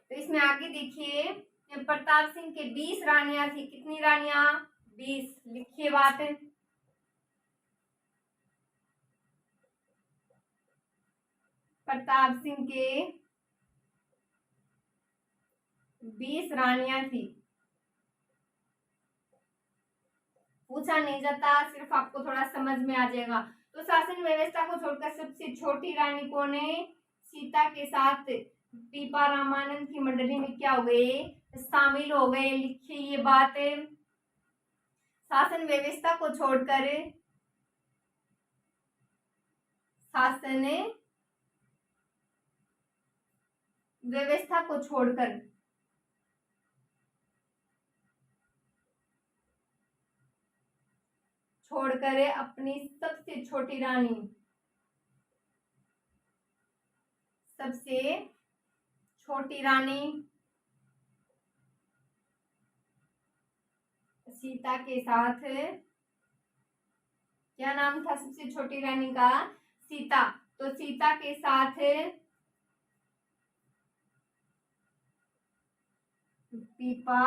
तो इसमें आगे देखिए प्रताप सिंह के 20 रानियां थी। कितनी रानियां, 20। लिखिए बात है, प्रताप सिंह के 20 रानियां थी। पूछा नहीं जाता, सिर्फ आपको थोड़ा समझ में आ जाएगा। तो शासन व्यवस्था को छोड़कर सबसे छोटी रानी कौन है, सीता के साथ पीपा रामानंद की मंडली में क्या हो गए, शामिल हो गए। लिखिए ये बात। शासन व्यवस्था को छोड़कर, शासन व्यवस्था को छोड़कर अपनी सबसे छोटी रानी, सबसे छोटी रानी सीता के साथ, क्या नाम था सबसे छोटी रानी का, सीता। तो सीता के साथ पीपा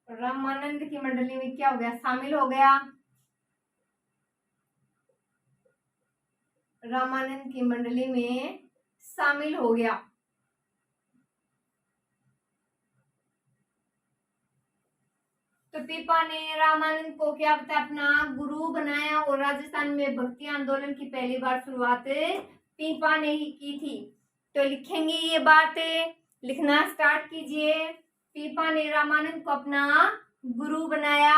रामानंद की मंडली में क्या हो गया, शामिल हो गया। रामानंद की मंडली में शामिल हो गया। तो पीपा ने रामानंद को क्या बताया, अपना गुरु बनाया और राजस्थान में भक्ति आंदोलन की पहली बार शुरुआत पीपा ने ही की थी। तो लिखेंगे ये बात, लिखना स्टार्ट कीजिए। पीपा ने रामानंद को अपना गुरु बनाया।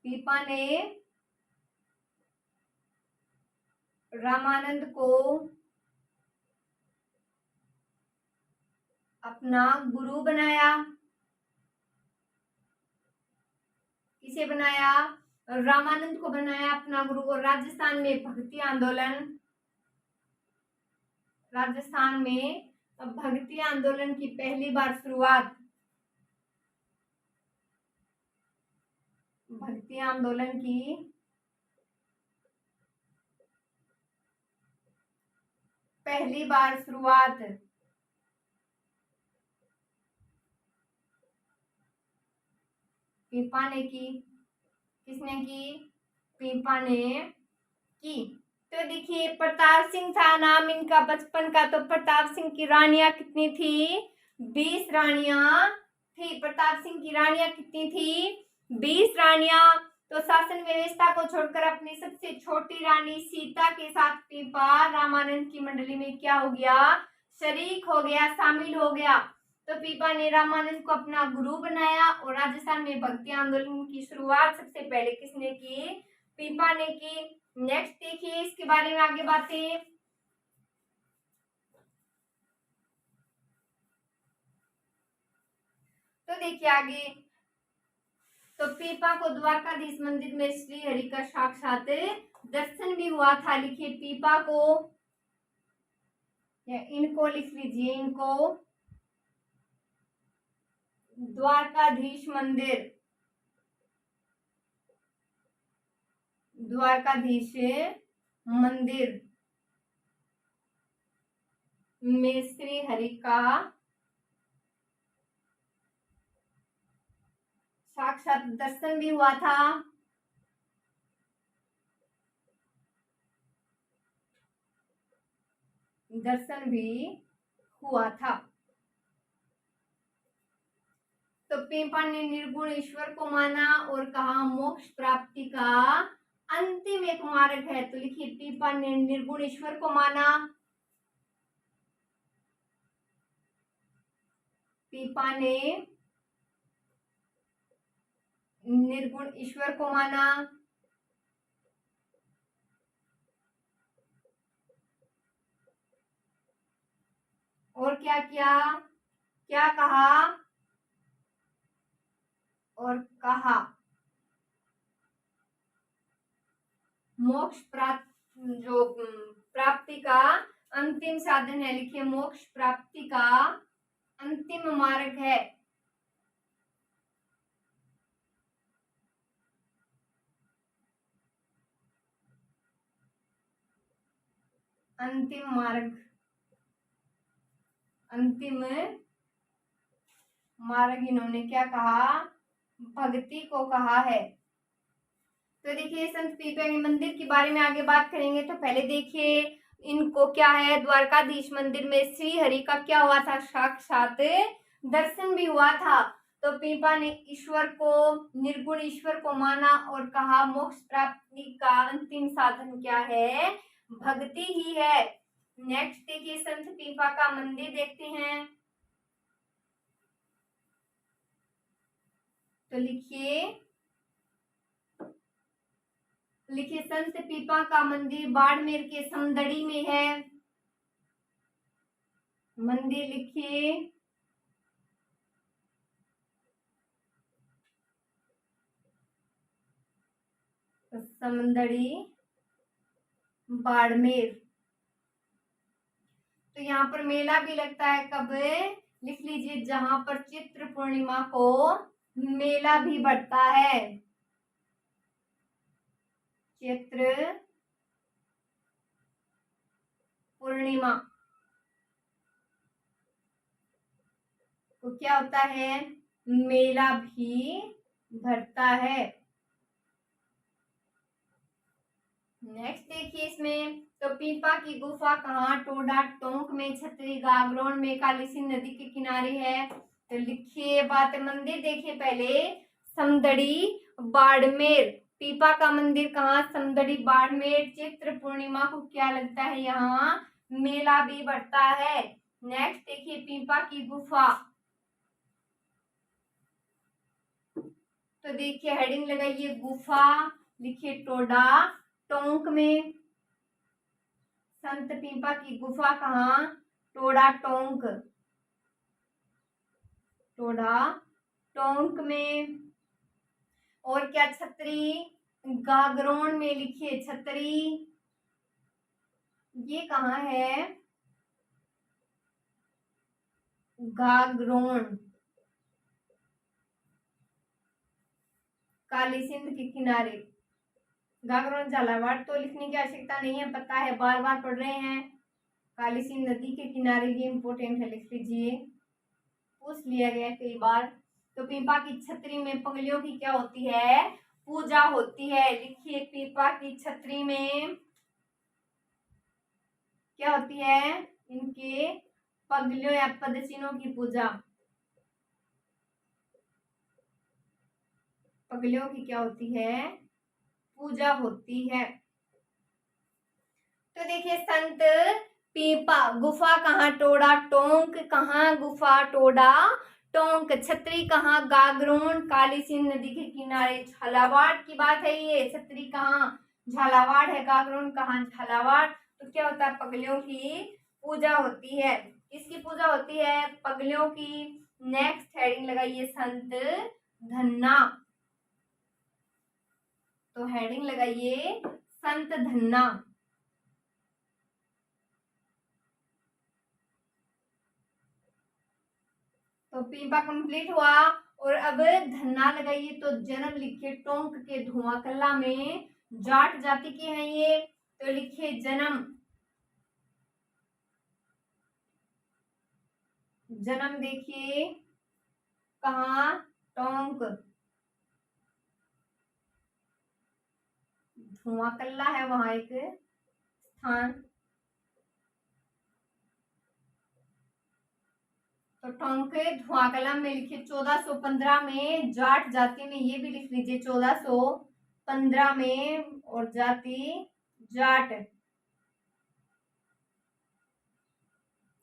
पीपा ने रामानंद को अपना गुरु बनाया। किसे बनाया, रामानंद को बनाया अपना गुरु। और राजस्थान में भक्ति आंदोलन, राजस्थान में भक्ति आंदोलन की पहली बार शुरुआत, भक्ति आंदोलन की पहली बार शुरुआत पीपा ने की। किसने की, पीपा ने की। तो देखिए प्रताप सिंह था नाम इनका बचपन का। तो प्रताप सिंह की रानियां कितनी थी, 20 रानियां थी। प्रताप सिंह की रानियां कितनी थी, 20 रानियां। तो शासन व्यवस्था को छोड़कर अपनी सबसे छोटी रानी सीता के साथ पीपा रामानंद की मंडली में क्या हो गया, शरीक हो गया, शामिल हो गया। तो पीपा ने रामानंद को अपना गुरु बनाया और राजस्थान में भक्ति आंदोलन की शुरुआत सबसे पहले किसने की, पीपा ने की। नेक्स्ट देखिए इसके बारे में आगे बातें। तो देखिए आगे, तो पीपा को द्वारकाधीश मंदिर में श्री हरि का साक्षात दर्शन भी हुआ था। लिखिए पीपा को, या इनको लिख लीजिए, इनको द्वारकाधीश मंदिर, द्वारकाधीश मंदिर में श्री हरि का साक्षात दर्शन भी हुआ था। दर्शन भी हुआ था। तो पीपा ने निर्गुण ईश्वर को माना और कहा मोक्ष प्राप्ति का अंतिम एक मार्ग है। तो लिखिए पीपा ने निर्गुण ईश्वर को माना। पीपा ने निर्गुण ईश्वर को माना और क्या किया, क्या कहा, और कहा मोक्ष प्राप्ति का अंतिम साधन है। लिखिए मोक्ष प्राप्ति का अंतिम मार्ग है। अंतिम मार्ग, अंतिम मार्ग इन्होंने क्या कहा, भक्ति को कहा है। तो देखिए संत पीपा के मंदिर के बारे में आगे बात करेंगे। तो पहले देखिए इनको क्या है, द्वारकाधीश मंदिर में श्री हरि का क्या हुआ था, साक्षात दर्शन भी हुआ था। तो पीपा ने ईश्वर को, निर्गुण ईश्वर को माना और कहा मोक्ष प्राप्ति का अंतिम साधन क्या है? भक्ति ही है। नेक्स्ट देखिए संत पीपा का मंदिर देखते हैं। तो लिखिए संत पीपा का मंदिर बाड़मेर के समदड़ी में है। मंदिर लिखिए समदड़ी बाड़मेर। तो यहाँ पर मेला भी लगता है, कब? लिख लीजिए जहां पर चित्र पूर्णिमा को मेला भी बढ़ता है। चित्र पूर्णिमा को क्या होता है? मेला भी भरता है। नेक्स्ट देखिए इसमें, तो पीपा की गुफा कहाँ? टोडा टोंक में, छतरी गागरोन में, कालीसिंध नदी के किनारे है। तो लिखिए बात। मंदिर देखिए पहले, समदड़ी बाड़मेर। पीपा का मंदिर कहाँ? समदड़ी बाड़मेर। चित्र पूर्णिमा को क्या लगता है? यहाँ मेला भी बढ़ता है। नेक्स्ट देखिए पीपा की गुफा। तो देखिए हेडिंग लगाइए गुफा, लिखिए टोडा टोंक में। संत पीपा की गुफा कहाँ? टोडा टोंक, टोडा टोंक में। और क्या? छतरी गागरोन में, लिखिए छतरी, ये कहाँ है? गागरोन, कालीसिंध के किनारे। गागरोन झालावाड़ तो लिखने की आवश्यकता नहीं है, पता है, बार बार पढ़ रहे हैं। कालीसिंध नदी के किनारे, ये इंपोर्टेंट है, लिख लीजिए, पूछ लिया गया कई बार। तो पीपा की छतरी में पगलियों की क्या होती है? पूजा होती है। लिखिए पीपा की छतरी में क्या होती है? इनके पगलियों या पदचिन्हों की पूजा। पगलियों की क्या होती है? पूजा होती है। तो देखिए संत पीपा गुफा कहाँ? टोडा टोंक। कहाँ? गुफा टोडा टोंक। छतरी कहाँ? गागरोन, कालीसिंध नदी के किनारे। झालावाड़ की बात है ये। छतरी कहाँ? झालावाड़ है। गागरोन कहाँ? झालावाड़। तो क्या होता है? पगलियों की पूजा होती है। किसकी पूजा होती है? पगलियों की। नेक्स्ट हेडिंग लगाइए संत धन्ना। तो हेडिंग लगाइए संत धन्ना। तो पीपा कंप्लीट हुआ और अब धन्ना लगाइए। तो जन्म लिखिए टोंक के धुआंकला में। जाट जाति के हैं ये। तो लिखिए जन्म, जन्म देखिए कहाँ? टोंक, धुआंकला है वहां एक स्थान। तो टोंक धुआंकला में लिखिए 1415 में। जाट जाति में, ये भी लिख लीजिए 1415 में। और जाति जाट,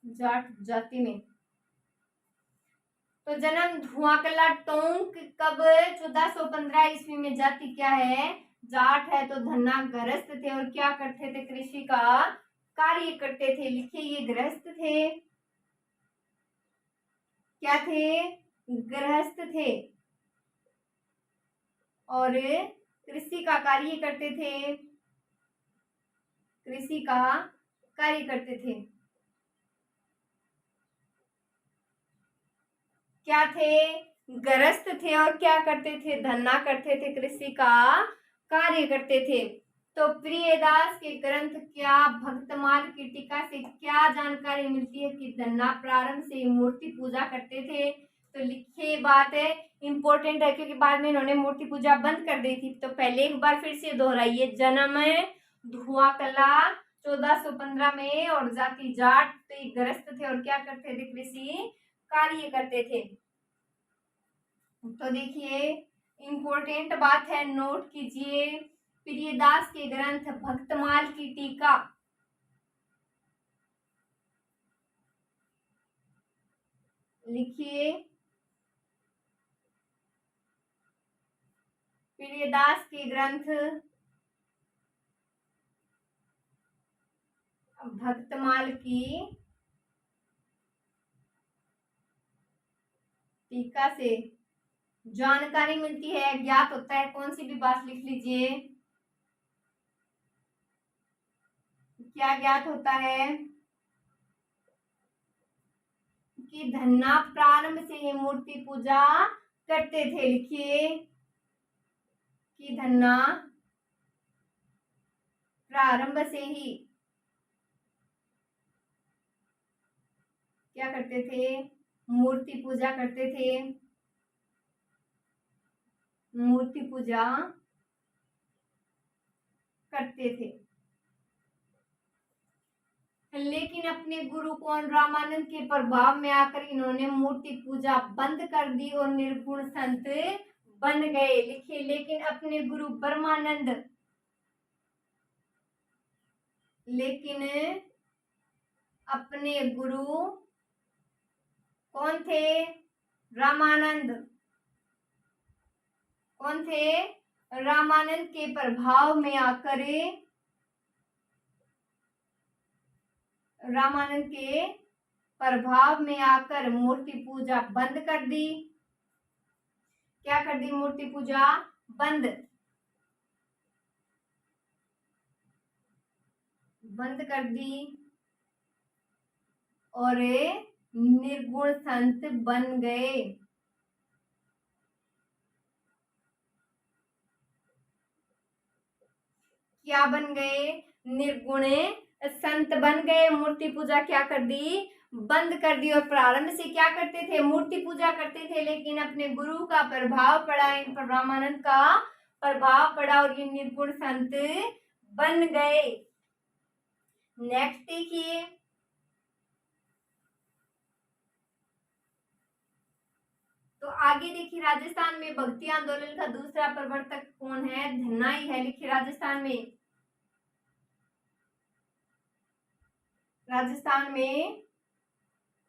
जाट जाति में। तो जन्म धुआंकला टोंक कब? 1415 ईस्वी में। जाति क्या है? जाट है। तो धन्ना गृहस्थ थे और क्या करते थे? कृषि का कार्य करते थे। लिखिए ये गृहस्थ थे। क्या थे? गृहस्थ थे और कृषि का कार्य करते थे। कृषि का कार्य करते थे। क्या थे? गृहस्थ थे और क्या करते थे? धन्ना करते थे, कृषि का कार्य करते थे। तो प्रियदास के ग्रंथ क्या भक्तमाल की टीका से क्या जानकारी मिलती है कि धन्ना प्रारंभ से मूर्ति पूजा करते थे? तो लिखिए बात है, इंपॉर्टेंट है क्योंकि बाद में इन्होंने मूर्ति पूजा बंद कर दी थी। तो पहले एक बार फिर से दोहराइए। जन्म धुआंकला 1415 में और जाति जाट। तो गृहस्थ थे और क्या करते थे? कृषि कार्य करते थे। तो देखिए इंपॉर्टेंट बात है, नोट कीजिए। प्रियदास के ग्रंथ भक्तमाल की टीका लिखिए। प्रियदास के ग्रंथ भक्तमाल की टीका से जानकारी मिलती है, ज्ञात होता है, कौन सी भी बात लिख लीजिए। क्या ज्ञात होता है कि धन्ना प्रारंभ से ही मूर्ति पूजा करते थे। लिखिए कि धन्ना प्रारंभ से ही क्या करते थे, मूर्ति पूजा करते थे, मूर्ति पूजा करते थे। लेकिन अपने गुरु कौन रामानंद के प्रभाव में आकर इन्होंने मूर्ति पूजा बंद कर दी और निर्गुण संत बन गए। लिखिए लेकिन अपने गुरु ब्रह्मानंद, लेकिन अपने गुरु कौन थे, रामानंद, कौन थे, रामानंद के प्रभाव में आकर, रामानंद के प्रभाव में आकर मूर्ति पूजा बंद कर दी। क्या कर दी, मूर्ति पूजा बंद कर दी और निर्गुण संत बन गए। क्या बन गए, निर्गुण संत बन गए। मूर्ति पूजा क्या कर दी, बंद कर दी। और प्रारंभ से क्या करते थे, मूर्ति पूजा करते थे, लेकिन अपने गुरु का प्रभाव पड़ा, इन पर रामानंद का प्रभाव पड़ा और ये निर्गुण संत बन गए। नेक्स्ट देखिए, तो आगे देखिए राजस्थान में भक्ति आंदोलन का दूसरा प्रवर्तक कौन है, धन्ना ही है। लिखिए राजस्थान में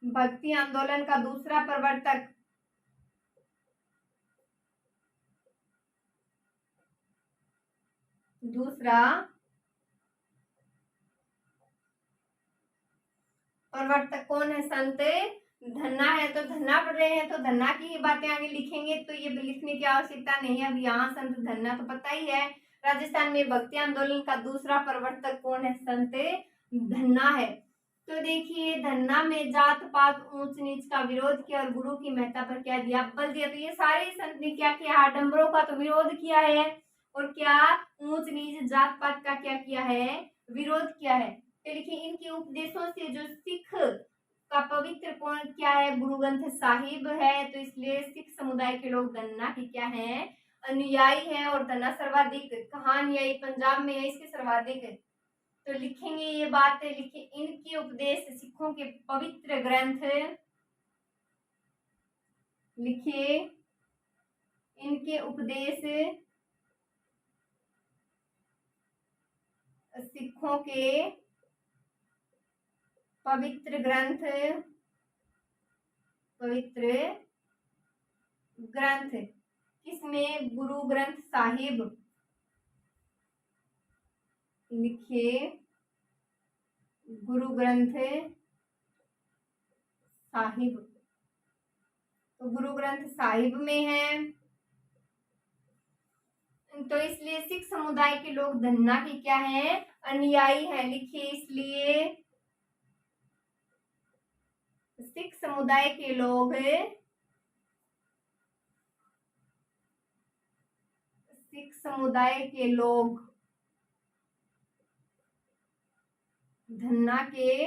भक्ति आंदोलन का दूसरा प्रवर्तक कौन है, संत धन्ना है। तो धन्ना पढ़ रहे हैं तो धन्ना की ही बातें आगे लिखेंगे, तो ये लिखने की आवश्यकता नहीं है। अब यहाँ संत धन्ना तो पता ही है। राजस्थान में भक्ति आंदोलन का दूसरा प्रवर्तक कौन है, संत धन्ना है। तो देखिए धन्ना में जात पात ऊंच नीच का विरोध किया और गुरु की महत्ता पर क्या दिया, बल दिया। तो ये सारे संत ने क्या किया, आडंबरों का तो विरोध किया है और क्या ऊंच नीच जात पात का क्या किया है, विरोध किया है। तो लिखिए इनके उपदेशों से जो सिख का पवित्र कौन क्या है, गुरु ग्रंथ साहिब है। तो इसलिए सिख समुदाय के लोग धन्ना की क्या है, अनुयायी है। और धन्ना सर्वाधिक कहाँ अनुयायी, पंजाब में है इसके सर्वाधिक। तो लिखेंगे ये बात, लिखिए इनके उपदेश सिखों के पवित्र ग्रंथ, लिखिए इनके उपदेश सिखों के पवित्र ग्रंथ, किसमें, गुरु ग्रंथ साहिब। लिखिए गुरु ग्रंथ साहिब, तो गुरु ग्रंथ साहिब में है। तो इसलिए सिख समुदाय के लोग धन्ना के क्या है, अनुयायी है। लिखिए इसलिए सिख समुदाय के लोग, सिख समुदाय के लोग धन्ना के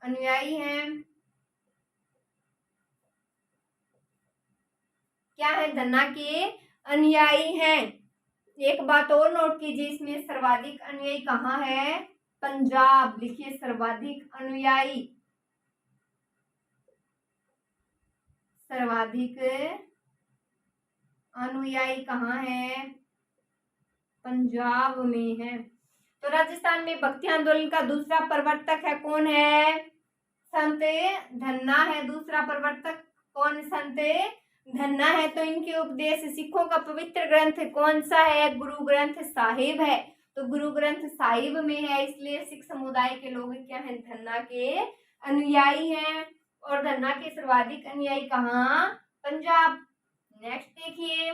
अनुयायी हैं। क्या है, धन्ना के अनुयायी हैं। एक बात और नोट कीजिए, इसमें सर्वाधिक अनुयायी कहाँ है, पंजाब। लिखिए सर्वाधिक अनुयायी सर्वाधिक अनुयायी कहाँ है? पंजाब में है। तो राजस्थान में भक्ति आंदोलन का दूसरा प्रवर्तक है, कौन है? संत धन्ना है दूसरा प्रवर्तक। कौन? संत धन्ना है। तो इनके उपदेश सिखों का पवित्र ग्रंथ कौन सा है? गुरु ग्रंथ साहिब है। तो गुरु ग्रंथ साहिब में है, इसलिए सिख समुदाय के लोग क्या हैं? धन्ना के अनुयायी हैं। और धन्ना के सर्वाधिक अनुयायी कहाँ? पंजाब। नेक्स्ट देखिए,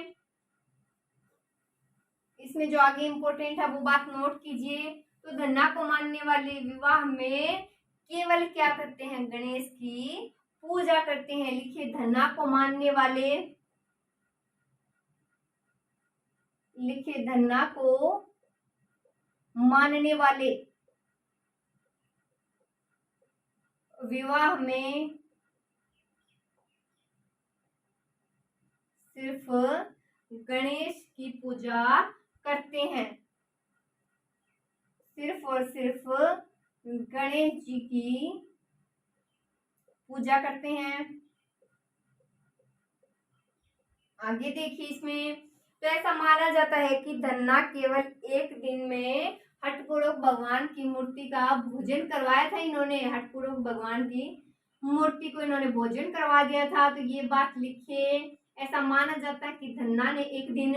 इसमें जो आगे इंपॉर्टेंट है वो बात नोट कीजिए। तो धन्ना को मानने वाले विवाह में केवल क्या करते हैं? गणेश की पूजा करते हैं। लिखिए, धन्ना को मानने वाले, लिखिए धन्ना को मानने वाले विवाह में सिर्फ गणेश की पूजा करते हैं। सिर्फ और सिर्फ गणेश जी की पूजा करते हैं। आगे देखिए, इसमें तो ऐसा माना जाता है कि धन्ना केवल एक दिन में हठपूर्वक भगवान की मूर्ति का भोजन करवाया था। इन्होंने हठपूर्वक भगवान की मूर्ति को इन्होंने भोजन करवा दिया था। तो ये बात लिखिए, ऐसा माना जाता है कि धन्ना ने एक दिन,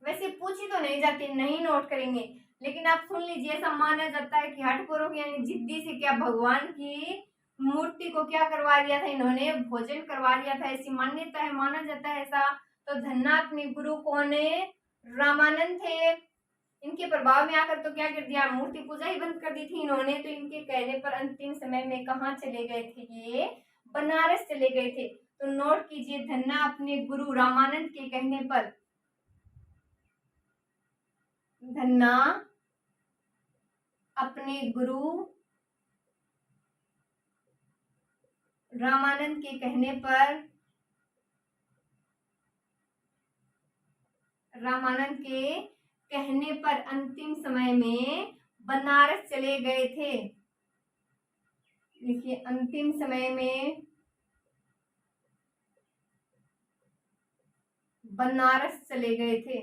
वैसे पूछी तो नहीं जाती, नहीं नोट करेंगे, लेकिन आप सुन लीजिए, ऐसा माना जाता है कि हठपूर्वक यानी जिद्दी से क्या भगवान की मूर्ति को क्या करवा दिया था? इन्होंने भोजन करवा दिया था। ऐसी मान्यता है, माना जाता है ऐसा। तो धन्ना अपने गुरु कौन है? रामानंद थे। इनके प्रभाव में आकर तो क्या कर दिया? मूर्ति पूजा ही बंद कर दी थी इन्होंने। तो इनके कहने पर अंतिम समय में कहाँ चले गए थे? ये बनारस चले गए थे। तो नोट कीजिए, धन्ना अपने गुरु रामानंद के कहने पर, धन्ना अपने गुरु रामानंद के कहने पर, रामानंद के कहने पर अंतिम समय में बनारस चले गए थे। देखिए, अंतिम समय में बनारस चले गए थे।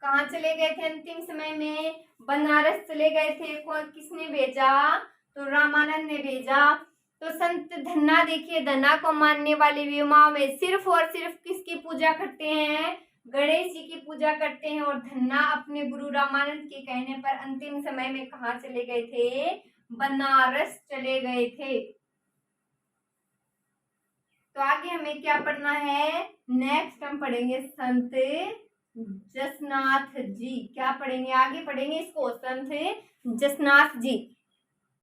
कहाँ चले गए थे? अंतिम समय में बनारस चले गए थे। कौन, किसने भेजा? तो रामानंद ने भेजा। तो संत धन्ना, देखिए धन्ना को मानने वाले विवाह में सिर्फ और सिर्फ किसकी पूजा करते हैं? गणेश जी की पूजा करते हैं। और धन्ना अपने गुरु रामानंद के कहने पर अंतिम समय में कहाँ चले गए थे? बनारस चले गए थे। तो आगे हमें क्या पढ़ना है? नेक्स्ट हम पढ़ेंगे संत जसनाथ जी। क्या पढ़ेंगे? आगे पढ़ेंगे इसको, संत जसनाथ जी।